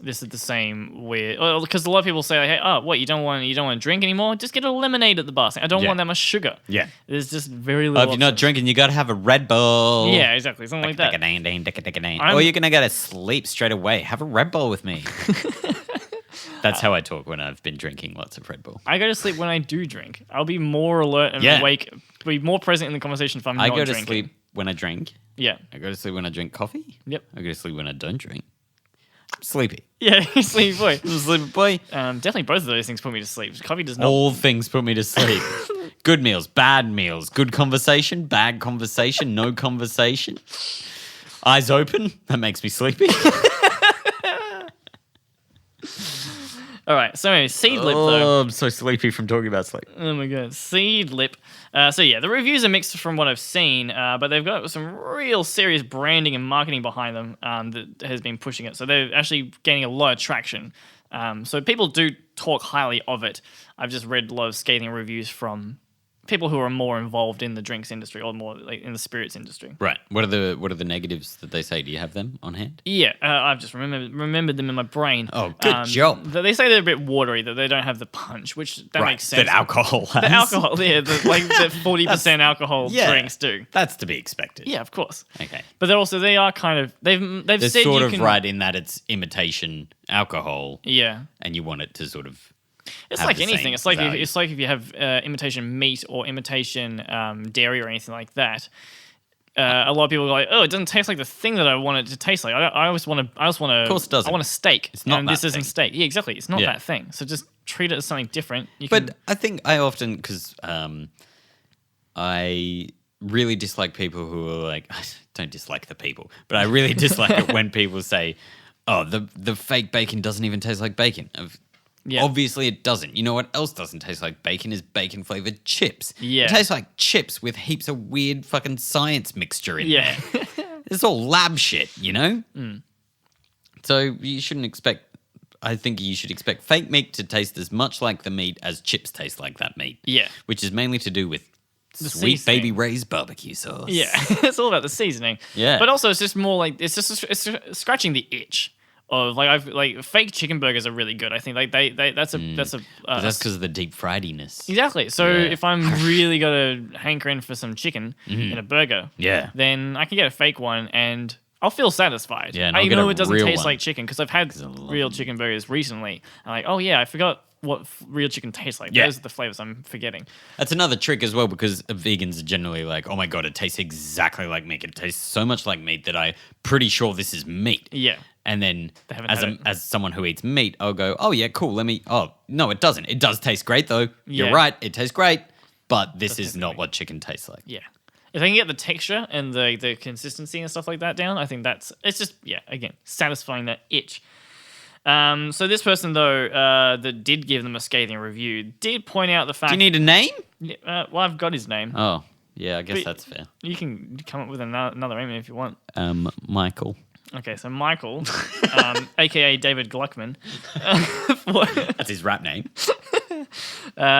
This is the same with, because a lot of people say, like, hey, oh, what, you don't want to drink anymore? Just get a lemonade at the bar. I don't want that much sugar. Yeah. There's just very little. If you're not drinking, you got to have a Red Bull. Yeah, exactly. Something like that. Or you're going to go to sleep straight away. Have a Red Bull with me. That's how I talk when I've been drinking lots of Red Bull. I go to sleep when I do drink. I'll be more alert and awake, be more present in the conversation if I'm not drinking. I go to sleep when I drink. Yeah. I go to sleep when I drink coffee. Yep. I go to sleep when I don't drink. I'm sleepy. Yeah, you're sleepy boy. I'm a sleepy boy. Definitely both of those things put me to sleep. Coffee does not. All things put me to sleep. Good meals, bad meals, good conversation, bad conversation, no conversation. Eyes open, that makes me sleepy. All right, so anyway, seed lip though. Oh, I'm so sleepy from talking about sleep. Oh my god, seed lip. So yeah, the reviews are mixed from what I've seen, but they've got some real serious branding and marketing behind them that has been pushing it. So they're actually gaining a lot of traction. So people do talk highly of it. I've just read a lot of scathing reviews from people who are more involved in the drinks industry or more like in the spirits industry. Right. What are the negatives that they say? Do you have them on hand? Yeah, I've just remembered them in my brain. Oh, good job. They say they're a bit watery, that they don't have the punch, which makes sense. That alcohol has. The alcohol, the 40% alcohol drinks do. That's to be expected. Yeah, of course. Okay. But they are kind of they've They're said sort you of can, right in that it's imitation alcohol. Yeah. And you want it to sort of. It's like anything. It's like value. if you have imitation meat or imitation dairy or anything like that. A lot of people go like, "Oh, it doesn't taste like the thing that I want it to taste like." I always want to. Of course, it doesn't. I want a steak. It's not. And that this isn't thing. steak. Yeah, exactly. It's not that thing. So just treat it as something different. But I think I often because I really dislike people who are like, I don't dislike the people, but I really dislike it when people say, "Oh, the fake bacon doesn't even taste like bacon." Yeah. Obviously it doesn't. You know what else doesn't taste like bacon is bacon-flavored chips. Yeah. It tastes like chips with heaps of weird fucking science mixture in Yeah. there. It's all lab shit, you know? So you shouldn't expect... I think you should expect fake meat to taste as much like the meat as chips taste like that meat. Yeah. Which is mainly to do with The sweet seasoning. baby Ray's barbecue sauce. Yeah, it's all about the seasoning. Yeah. But also, it's just more like it's scratching the itch of like fake chicken burgers are really good. I think like that's a But that's because of the deep friediness. exactly. So Yeah. if I'm really gonna hankering for some chicken in a burger, Yeah. then I can get a fake one and I'll feel satisfied. Yeah, and I I'll get know a it doesn't real taste one. like chicken because I've had real chicken burgers recently. I'm like, oh yeah, I forgot what real chicken tastes like. Yeah. Those are the flavors I'm forgetting. That's another trick as well because vegans are generally like, oh my God, it tastes exactly like meat. It tastes so much like meat that I'm pretty sure this is meat. Yeah. And then haven't had it. as someone who eats meat, I'll go, oh yeah, cool. Oh, no, it doesn't. It does taste great though. Yeah. You're right. It tastes great. But this is taste not like what chicken tastes like. Yeah. If I can get the texture and the consistency and stuff like that down, I think it's just, again, satisfying that itch. So this person, though, that did give them a scathing review, did point out the fact... Do you need a name? well, I've got his name. Oh, yeah, I guess But- that's fair. You can come up with another name if you want. Michael. Okay, so Michael, aka David Gluckman, That's his rap name.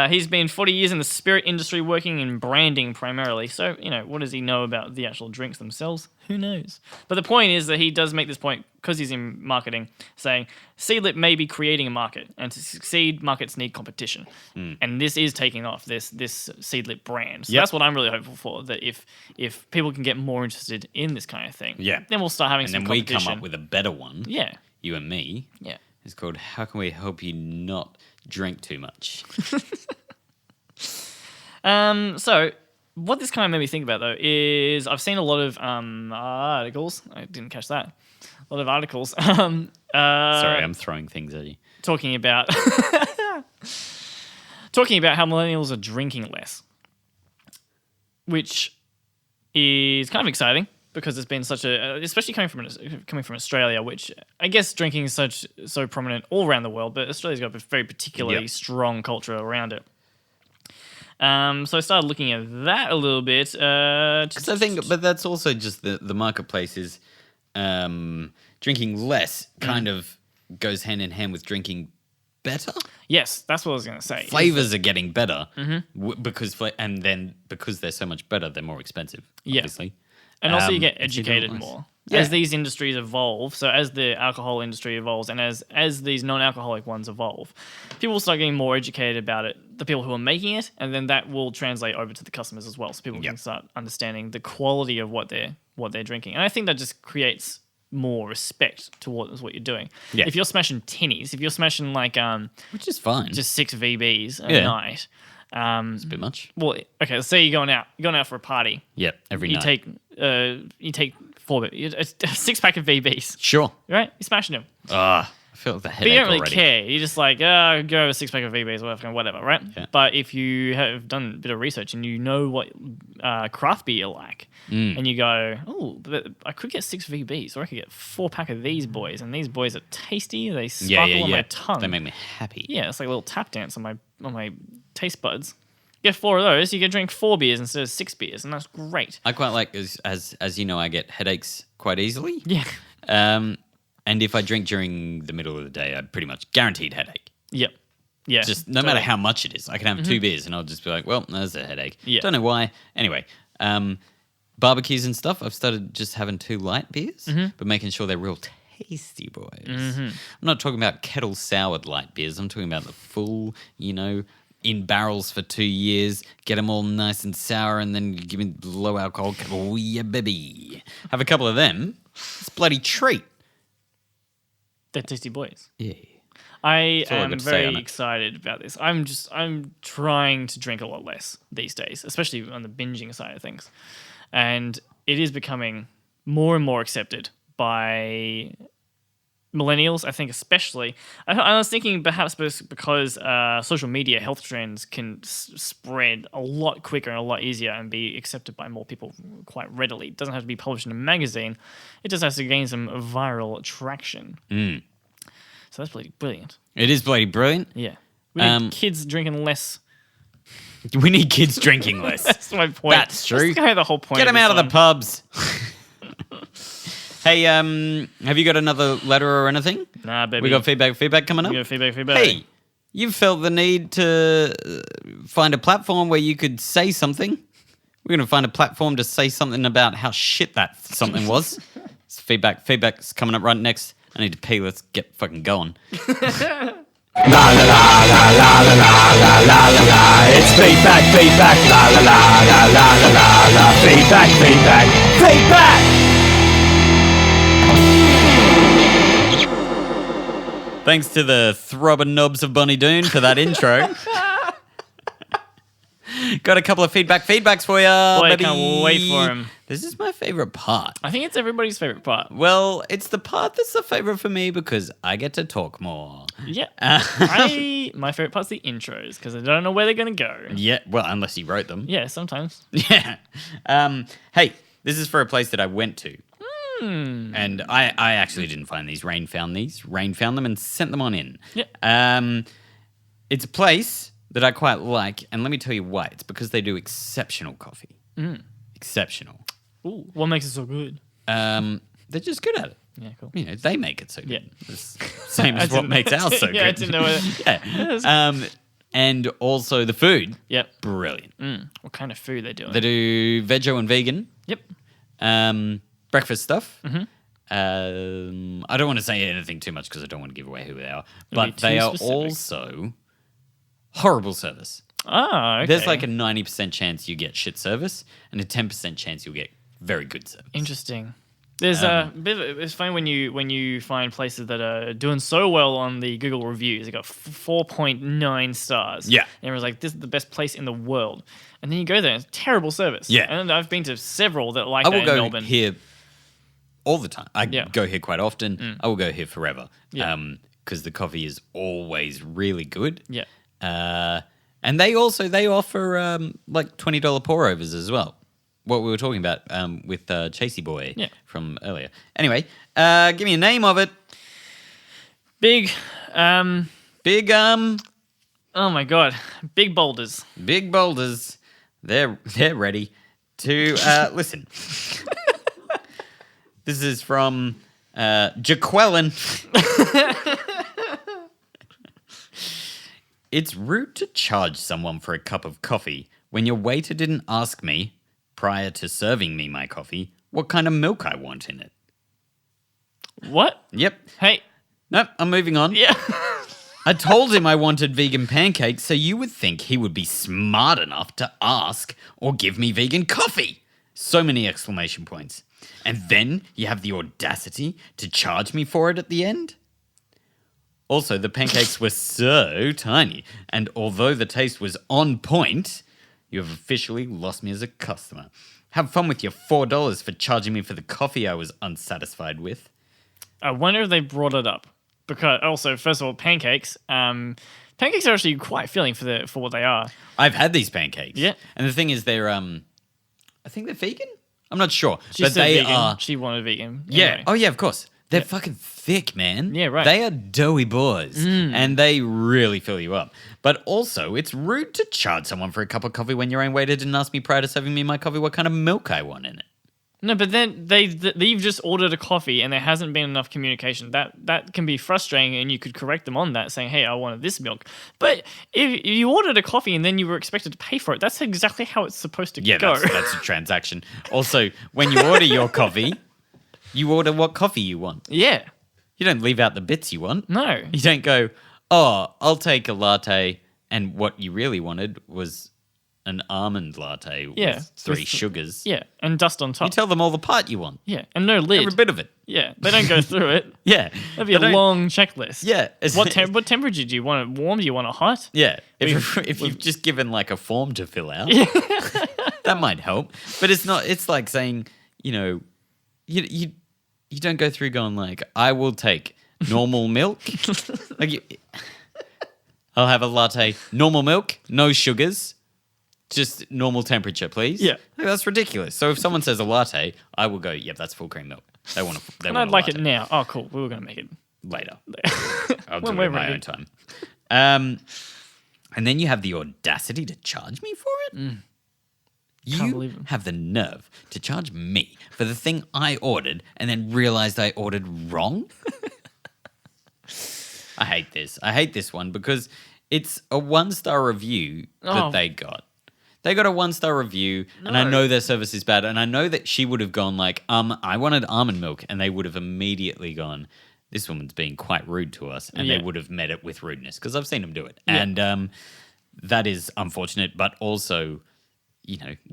he's been 40 years in the spirit industry working in branding primarily. So, what does he know about the actual drinks themselves? Who knows? But the point is that he does make this point because he's in marketing, saying Seedlip may be creating a market, and to succeed, markets need competition. And this is taking off, this Seedlip brand. So that's what I'm really hopeful for, that if people can get more interested in this kind of thing, then we'll start having some competition. And then we come up with a better one. Yeah. You and me. Yeah. It's called How Can We Help You Not Drink Too Much? So what this kind of made me think about, though, is I've seen a lot of articles. I didn't catch that. A lot of articles. Sorry, I'm throwing things at you. Talking about how millennials are drinking less, which is kind of exciting because it's been such a, especially coming from Australia, which I guess drinking is so prominent all around the world, but Australia's got a very particularly strong culture around it. So I started looking at that a little bit. Because I think, but that's also just the marketplace is drinking less kind of goes hand in hand with drinking better. Yes, that's what I was going to say. Flavors are getting better because they're so much better, they're more expensive. Obviously. And also you get educated more. As these industries evolve, so as the alcohol industry evolves and as these non-alcoholic ones evolve, people will start getting more educated about it, the people who are making it, and then that will translate over to the customers as well, so people can start understanding the quality of what they're drinking. And I think that just creates more respect towards what you're doing. Yeah. If you're smashing tinnies, if you're smashing which is fine, just 6 VBs a night, it's a bit much. Well, okay, let's say you're going out for a party. Yep, every night. You take a 6-pack of VBs. Sure. Right? You're smashing them. I feel the headache. But you don't really already. care. You're just like, go a 6-pack of VBs or whatever, right? Yeah. But if you have done a bit of research and you know what craft beer like, and you go, oh, but I could get 6 VBs, or I could get 4-pack of these boys, and these boys are tasty. They sparkle on my tongue. They make me happy. Yeah, it's like a little tap dance on my taste buds. Get 4 of those, you can drink 4 beers instead of 6 beers, and that's great. I quite like, as you know, I get headaches quite easily. Yeah. And if I drink during the middle of the day, I'm pretty much guaranteed headache. Yep. Yeah. Just no matter how much it is. I can have 2 beers and I'll just be like, well, there's a headache. Yeah. Don't know why. Anyway, barbecues and stuff, I've started just having 2 light beers, but making sure they're real tasty boys. I'm not talking about kettle soured light beers. I'm talking about the full, in barrels for 2 years, get them all nice and sour, and then give me low alcohol. Oh, yeah, baby. Have a couple of them. It's a bloody treat. They're tasty boys. Yeah. I am very excited about this. I'm trying to drink a lot less these days, especially on the binging side of things. And it is becoming more and more accepted by millennials, I think especially. I was thinking perhaps because social media health trends can spread a lot quicker and a lot easier and be accepted by more people quite readily. It doesn't have to be published in a magazine. It just has to gain some viral traction. So that's bloody brilliant. It is bloody brilliant. Yeah. We need kids drinking less. We need kids drinking less. That's my point. That's true. That's kind of the whole point. Get them out of the pubs. Hey, have you got another letter or anything? Nah, baby. We got feedback coming up? We got feedback. Hey, you felt the need to find a platform where you could say something. We're going to find a platform to say something about how shit that something was. It's feedback. Feedback's coming up right next. I need to pee. Let's get fucking going. La la la la la la la la la la la. It's feedback. La la la la la la la la. Feedback. Thanks to the throbbing knobs of Bonnie Doon for that intro. Got a couple of feedbacks for you. Boy, baby. I can't wait for him. This is my favorite part. I think it's everybody's favorite part. Well, it's the part that's the favorite for me because I get to talk more. Yeah. My favorite part's the intros because I don't know where they're going to go. Yeah, well, unless you wrote them. Yeah, sometimes. Yeah. Hey, this is for a place that I went to. And I actually didn't find these. Rain found these. Rain found them and sent them on in. Yeah. It's a place that I quite like, and let me tell you why. It's because they do exceptional coffee. Exceptional. Ooh, what makes it so good? They're just good at it. Yeah, cool. You know, they make it so good. Yeah. It's same as what makes ours so good. Yeah, I didn't know it. Yeah. And also the food. Yep. Brilliant. What kind of food they doing? They do veggie and vegan. Yep. Breakfast stuff. I don't want to say anything too much because I don't want to give away who they are. But too they are specific. also horrible service. Ah, okay. There's like a 90% chance you get shit service and a 10% chance you'll get very good service. Interesting. There's a bit. It's funny when you find places that are doing so well on the Google reviews. They got 4.9 stars. Yeah. and everyone's like, "This is the best place in the world." And then you go there, and it's terrible service. Yeah. and I've been to several that like I that will in go Melbourne. here all the time. I Yeah. go here quite often. I will go here forever. Yeah. Because the coffee is always really good. Yeah. And they offer like $20 pour overs as well. What we were talking about with Chasey Boy from earlier. Anyway, give me a name of it. Big. Big Oh my god. Big boulders. Big Boulders. They're ready to listen. This is from Jaqueline. It's rude to charge someone for a cup of coffee when your waiter didn't ask me, prior to serving me my coffee, what kind of milk I want in it. What? Yep. Hey. Nope, I'm moving on. Yeah. I told him I wanted vegan pancakes, so you would think he would be smart enough to ask or give me vegan coffee. So many exclamation points. And then you have the audacity to charge me for it at the end? Also, the pancakes were so tiny, and although the taste was on point, you have officially lost me as a customer. Have fun with your $4 for charging me for the coffee I was unsatisfied with. I wonder if they brought it up. Because also, first of all, pancakes. Pancakes are actually quite filling for what they are. I've had these pancakes. Yeah. And the thing is, they're, I think they're vegan? I'm not sure. She but said they vegan. are. She wanted vegan. Yeah. Anyway. Oh, yeah, of course. They're fucking thick, man. Yeah, right. They are doughy boys. And they really fill you up. But also, it's rude to charge someone for a cup of coffee when your own waiter didn't ask me prior to serving me my coffee what kind of milk I want in it. No, but then you've just ordered a coffee and there hasn't been enough communication. That can be frustrating, and you could correct them on that, saying, "Hey, I wanted this milk." But if you ordered a coffee and then you were expected to pay for it, that's exactly how it's supposed to go. Yeah, that's a transaction. Also, when you order your coffee, you order what coffee you want. Yeah. You don't leave out the bits you want. No. You don't go, "Oh, I'll take a latte," and what you really wanted was an almond latte with 3 sugars. Yeah, and dust on top. You tell them all the part you want. Yeah, and no lid. Every bit of it. Yeah, they don't go through it. Yeah. That'd be a long checklist. Yeah. What temperature do you want it warm? Do you want it hot? Yeah. If you've just given like a form to fill out, that might help. But it's not, it's like saying, you don't go through going like, I will take normal milk. I'll have a latte, normal milk, no sugars. Just normal temperature, please. Yeah. That's ridiculous. So if someone says a latte, I will go, yep, that's full cream milk. They want And I'd like it now. Oh, cool. We were going to make it later. I'll do When it we're in my ready. own time. And then you have the audacity to charge me for it? Can't You believe it. have the nerve to charge me for the thing I ordered and then realized I ordered wrong? I hate this. I hate this one because it's a 1-star review that Oh. they got. They got a 1-star review, and I No. know their service is bad, and I know that she would have gone like, I wanted almond milk, and they would have immediately gone, this woman's being quite rude to us, and Yeah. they would have met it with rudeness, because I've seen them do it. Yeah. And that is unfortunate, but also,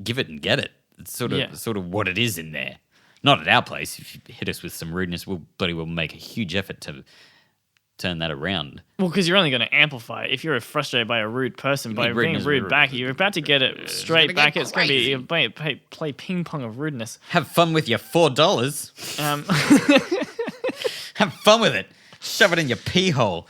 give it and get it. It's sort of what it is in there. Not at our place. If you hit us with some rudeness, we'll make a huge effort to turn that around. Well, because you're only going to amplify it. If you're frustrated by a rude person, by mean being rudeness- rude back, you're about to get it straight gonna back. get It's going to be crazy. play ping pong of rudeness. Have fun with your $4. Um, Have fun with it. Shove it in your pee hole.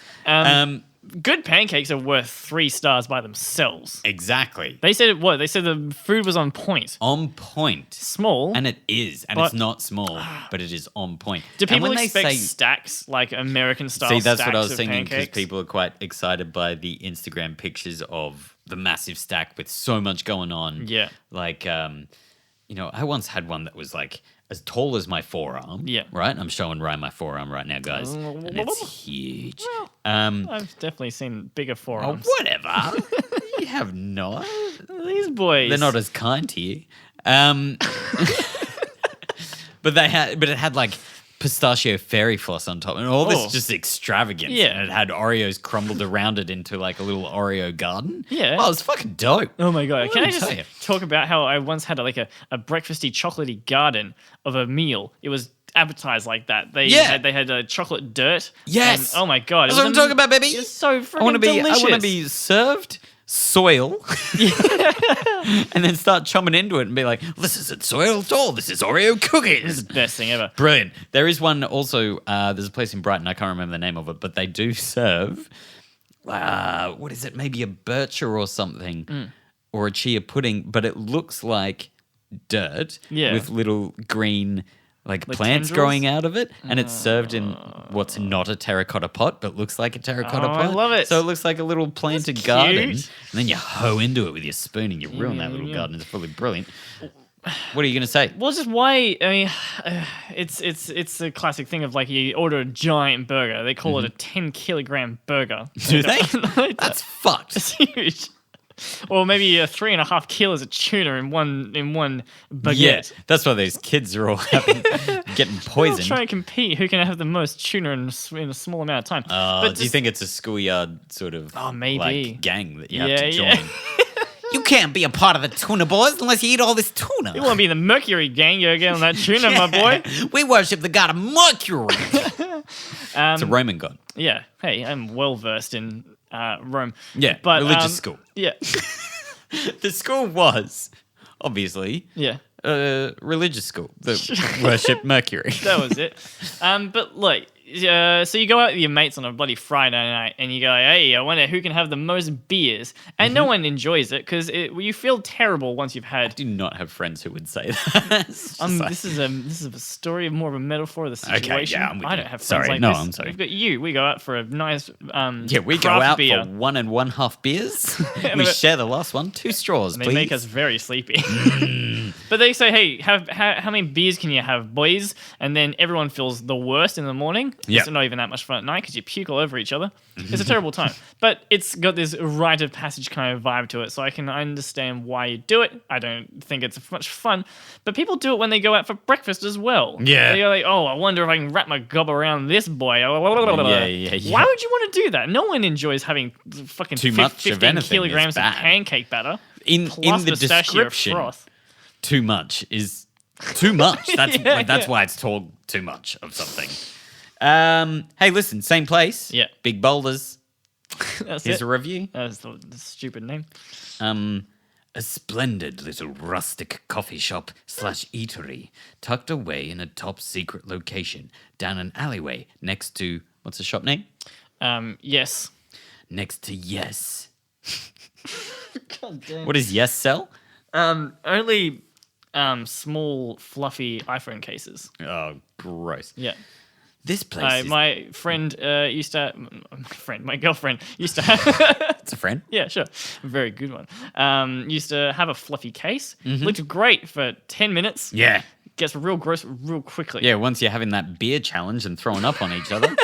good pancakes are worth 3 stars by themselves. Exactly. They said what? They said the food was on point. On point. Small. And it is. And But- it's not small, but it is on point. Do And people when they expect say- stacks like American style? See, that's stacks what I was of thinking because pancakes? people are quite excited by the Instagram pictures of the massive stack with so much going on. Yeah. Like, I once had one that was like as tall as my forearm. Yeah. Right? I'm showing Ryan my forearm right now, guys. And it's huge. I've definitely seen bigger Oh, forearms. whatever. You have not. These boys. They're not as kind to you. But it had like pistachio fairy floss on top, and all this just extravagance. Yeah. And it had Oreos crumbled around it into like a little Oreo garden. Yeah. Oh, it was fucking dope. Oh my god! Can Let I me tell just you. talk about how I once had a breakfasty, chocolatey garden of a meal? It was advertised like that. They had chocolate dirt. Yes. And, oh my god! That's what I'm talking about, baby. It's so freaking I want to delicious. be served soil, and then start chomping into it and be like, "This isn't soil at all. This is Oreo cookies." This is the best thing ever. Brilliant. There is one also. There's a place in Brighton. I can't remember the name of it, but they do serve. What is it? Maybe a bircher or something, or a chia pudding, but it looks like dirt with little green like plants tendrils? growing out of it, and it's served in what's not a terracotta pot, but looks like a terracotta pot. I love it. So it looks like a little planted That's garden, cute. and then you hoe into it with your spoon, and you ruin that little garden. It's fully brilliant. What are you going to say? Well, just why? I mean, it's a classic thing of like you order a giant burger. They call it a 10-kilogram burger. Do they? That's fucked. It's huge. Or maybe 3.5 kilos of tuna in one baguette. Yeah, that's why those kids are all getting They'll poisoned. try and compete who can have the most tuna in a small amount of time. But Do you think it's a schoolyard sort of maybe. like gang that you have Yeah, to join? yeah. You can't be a part of the tuna boys unless you eat all this tuna. You want to be in the Mercury gang? You get on that tuna, my boy. We worship the god of Mercury. It's a Roman god. Yeah. Hey, I'm well versed in Rome. Yeah, but religious school. Yeah. The school was obviously Yeah. a religious school that worshipped Mercury. That was it. But look, so you go out with your mates on a bloody Friday night and you go, hey, I wonder who can have the most beers. And no one enjoys it because you feel terrible once you've had. I do not have friends who would say that. It's just like- This is a story of more of a metaphor of the situation. yeah, I'm with I you. don't have friends Sorry, like no, this. I'm sorry. We've got you. We go out for a nice yeah, we go craft out beer. for 1 1/2 beers. We share the last one. 2 straws, They please. make us very sleepy. But they say, hey, how many beers can you have, boys? And then everyone feels the worst in the morning. Yeah. It's not even that much fun at night because you puke all over each other. It's a terrible time. But it's got this rite of passage kind of vibe to it. So I can understand why you do it. I don't think it's much fun. But people do it when they go out for breakfast as well. Yeah. They're like, oh, I wonder if I can wrap my gob around this boy. yeah. Why would you want to do that? No one enjoys having fucking Too much of 15 anything is kilograms of bad. pancake batter. in Plus the pistachio description, froth. too much is too much. That's Yeah, that's yeah. why it's called too much of something. Hey, listen, same place. Yeah. Big Boulders. That's Here's it. a review. That's the stupid name. A splendid little rustic coffee shop / eatery tucked away in a top secret location down an alleyway next to, what's the shop name? Yes. Next to Yes. God damn. What does Yes sell? Only small, fluffy iPhone cases. Oh, gross. Yeah. This place is... My friend used to... My girlfriend used to have... It's a friend. Yeah, sure. A very good one. Used to have a fluffy case. Looked great for 10 minutes. Yeah. Gets real gross real quickly. Yeah, once you're having that beer challenge and throwing up on each other.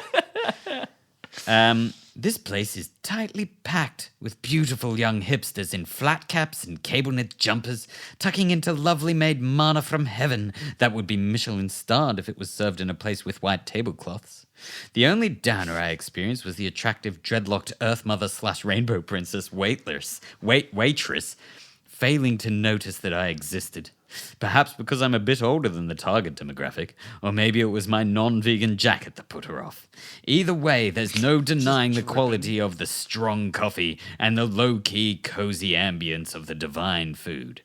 This place is tightly packed with beautiful young hipsters in flat caps and cable knit jumpers, tucking into lovely made manna from heaven that would be Michelin starred if it was served in a place with white tablecloths. The only downer I experienced was the attractive dreadlocked Earth Mother / Rainbow Princess waitress, failing to notice that I existed. Perhaps because I'm a bit older than the target demographic, or maybe it was my non-vegan jacket that put her off. Either way, there's no denying the quality of the strong coffee and the low-key, cozy ambience of the divine food.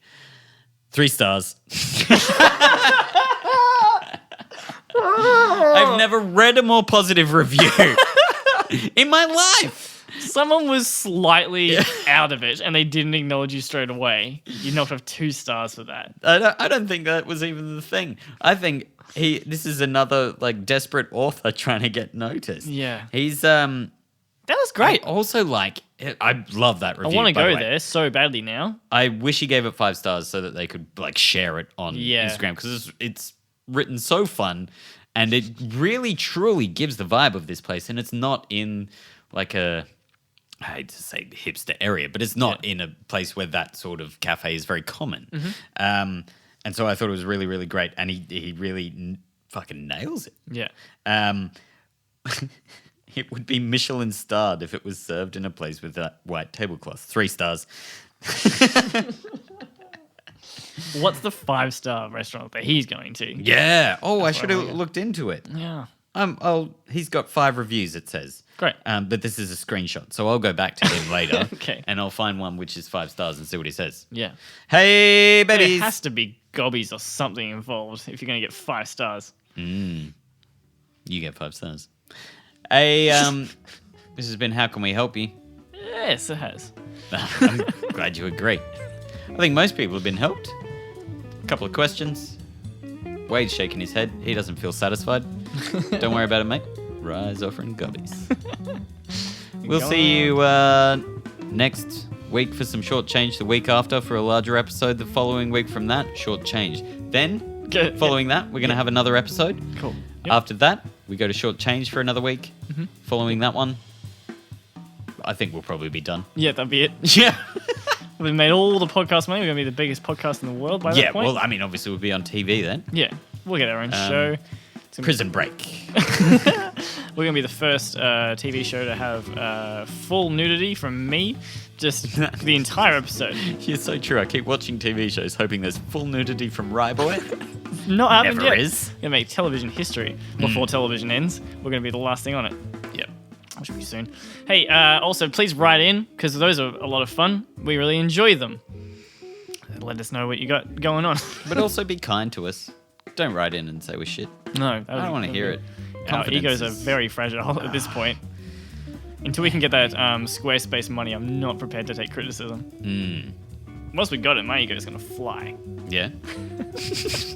3 stars. I've never read a more positive review in my life. Someone was slightly out of it and they didn't acknowledge you straight away. You knocked off 2 stars for that. I don't think that was even the thing. I think this is another like desperate author trying to get noticed. Yeah. He's That was great. I also like I love that I review. want to by the go way. there so badly now. I wish he gave it 5 stars so that they could like share it on Yeah. Instagram because it's written so fun, and it really truly gives the vibe of this place. And it's not in like I hate to say hipster area, but it's not in a place where that sort of cafe is very common. And so I thought it was really, really great, and he really fucking nails it. Yeah. It would be Michelin starred if it was served in a place with that white tablecloth. 3 stars. What's the 5-star restaurant that he's going to? Yeah. Oh, I should have idea. looked into it. Yeah. He's got 5 reviews, it says. Great. But this is a screenshot, so I'll go back to him later. Okay. And I'll find one which is 5 stars and see what he says. Yeah. Hey, There babies. has to be gobbies or something involved if you're going to get 5 stars. You get 5 stars. Hey, this has been How Can We Help You? Yes, it has. I'm glad you agree. I think most people have been helped. A couple of questions. Wade's shaking his head. He doesn't feel satisfied. Don't worry about it, mate. Rise offering gobbies. We'll see you next week for some short change. The week after for a larger episode. The following week from that, short change. Then, following that, we're going to have another episode. Cool. Yep. After that, we go to short change for another week. Following that one, I think we'll probably be done. Yeah, that'd be it. Yeah. We've made all the podcast money. We're going to be the biggest podcast in the world by that Yeah, point. well, I mean, obviously we'll be on TV then. Yeah, we'll get our own show. Prison Break. We're going to be the first TV show to have full nudity from me, just the entire episode. You're so true. I keep watching TV shows hoping there's full nudity from Rye Boy. Not happened Never yet. is. Going to make television history before television ends. We're going to be the last thing on it. Yep. Which will be soon. Hey, also, please write in, because those are a lot of fun. We really enjoy them. Let us know what you got going on. But also be kind to us. Don't write in and say we're shit. No. I don't want to hear it. Our Confidence egos are is- very fragile at this point. Until we can get that Squarespace money, I'm not prepared to take criticism. Once we got it, my ego is going to fly. Yeah.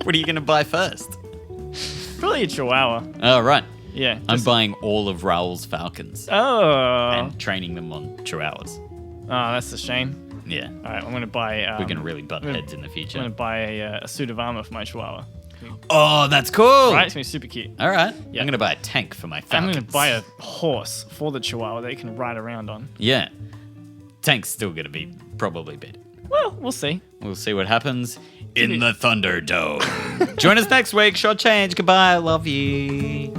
What are you going to buy first? Probably a chihuahua. Oh, right. Yeah. I'm just- buying all of Raoul's falcons Oh. and training them on chihuahuas. Oh, that's a shame. Yeah. All right, I'm going to buy... We're going to really butt I'm gonna- heads in the I'm future. going to buy a suit of armor for my chihuahua. Oh, that's cool. Right? It's going to be super cute. All right. Yeah. I'm going to buy a tank for my I'm falcons. going to buy a horse for the chihuahua that it can ride around on. Yeah. Tank's still going to be probably big. Well, we'll see. We'll see what happens in the Thunderdome. Join us next week. Short change. Goodbye. I love you.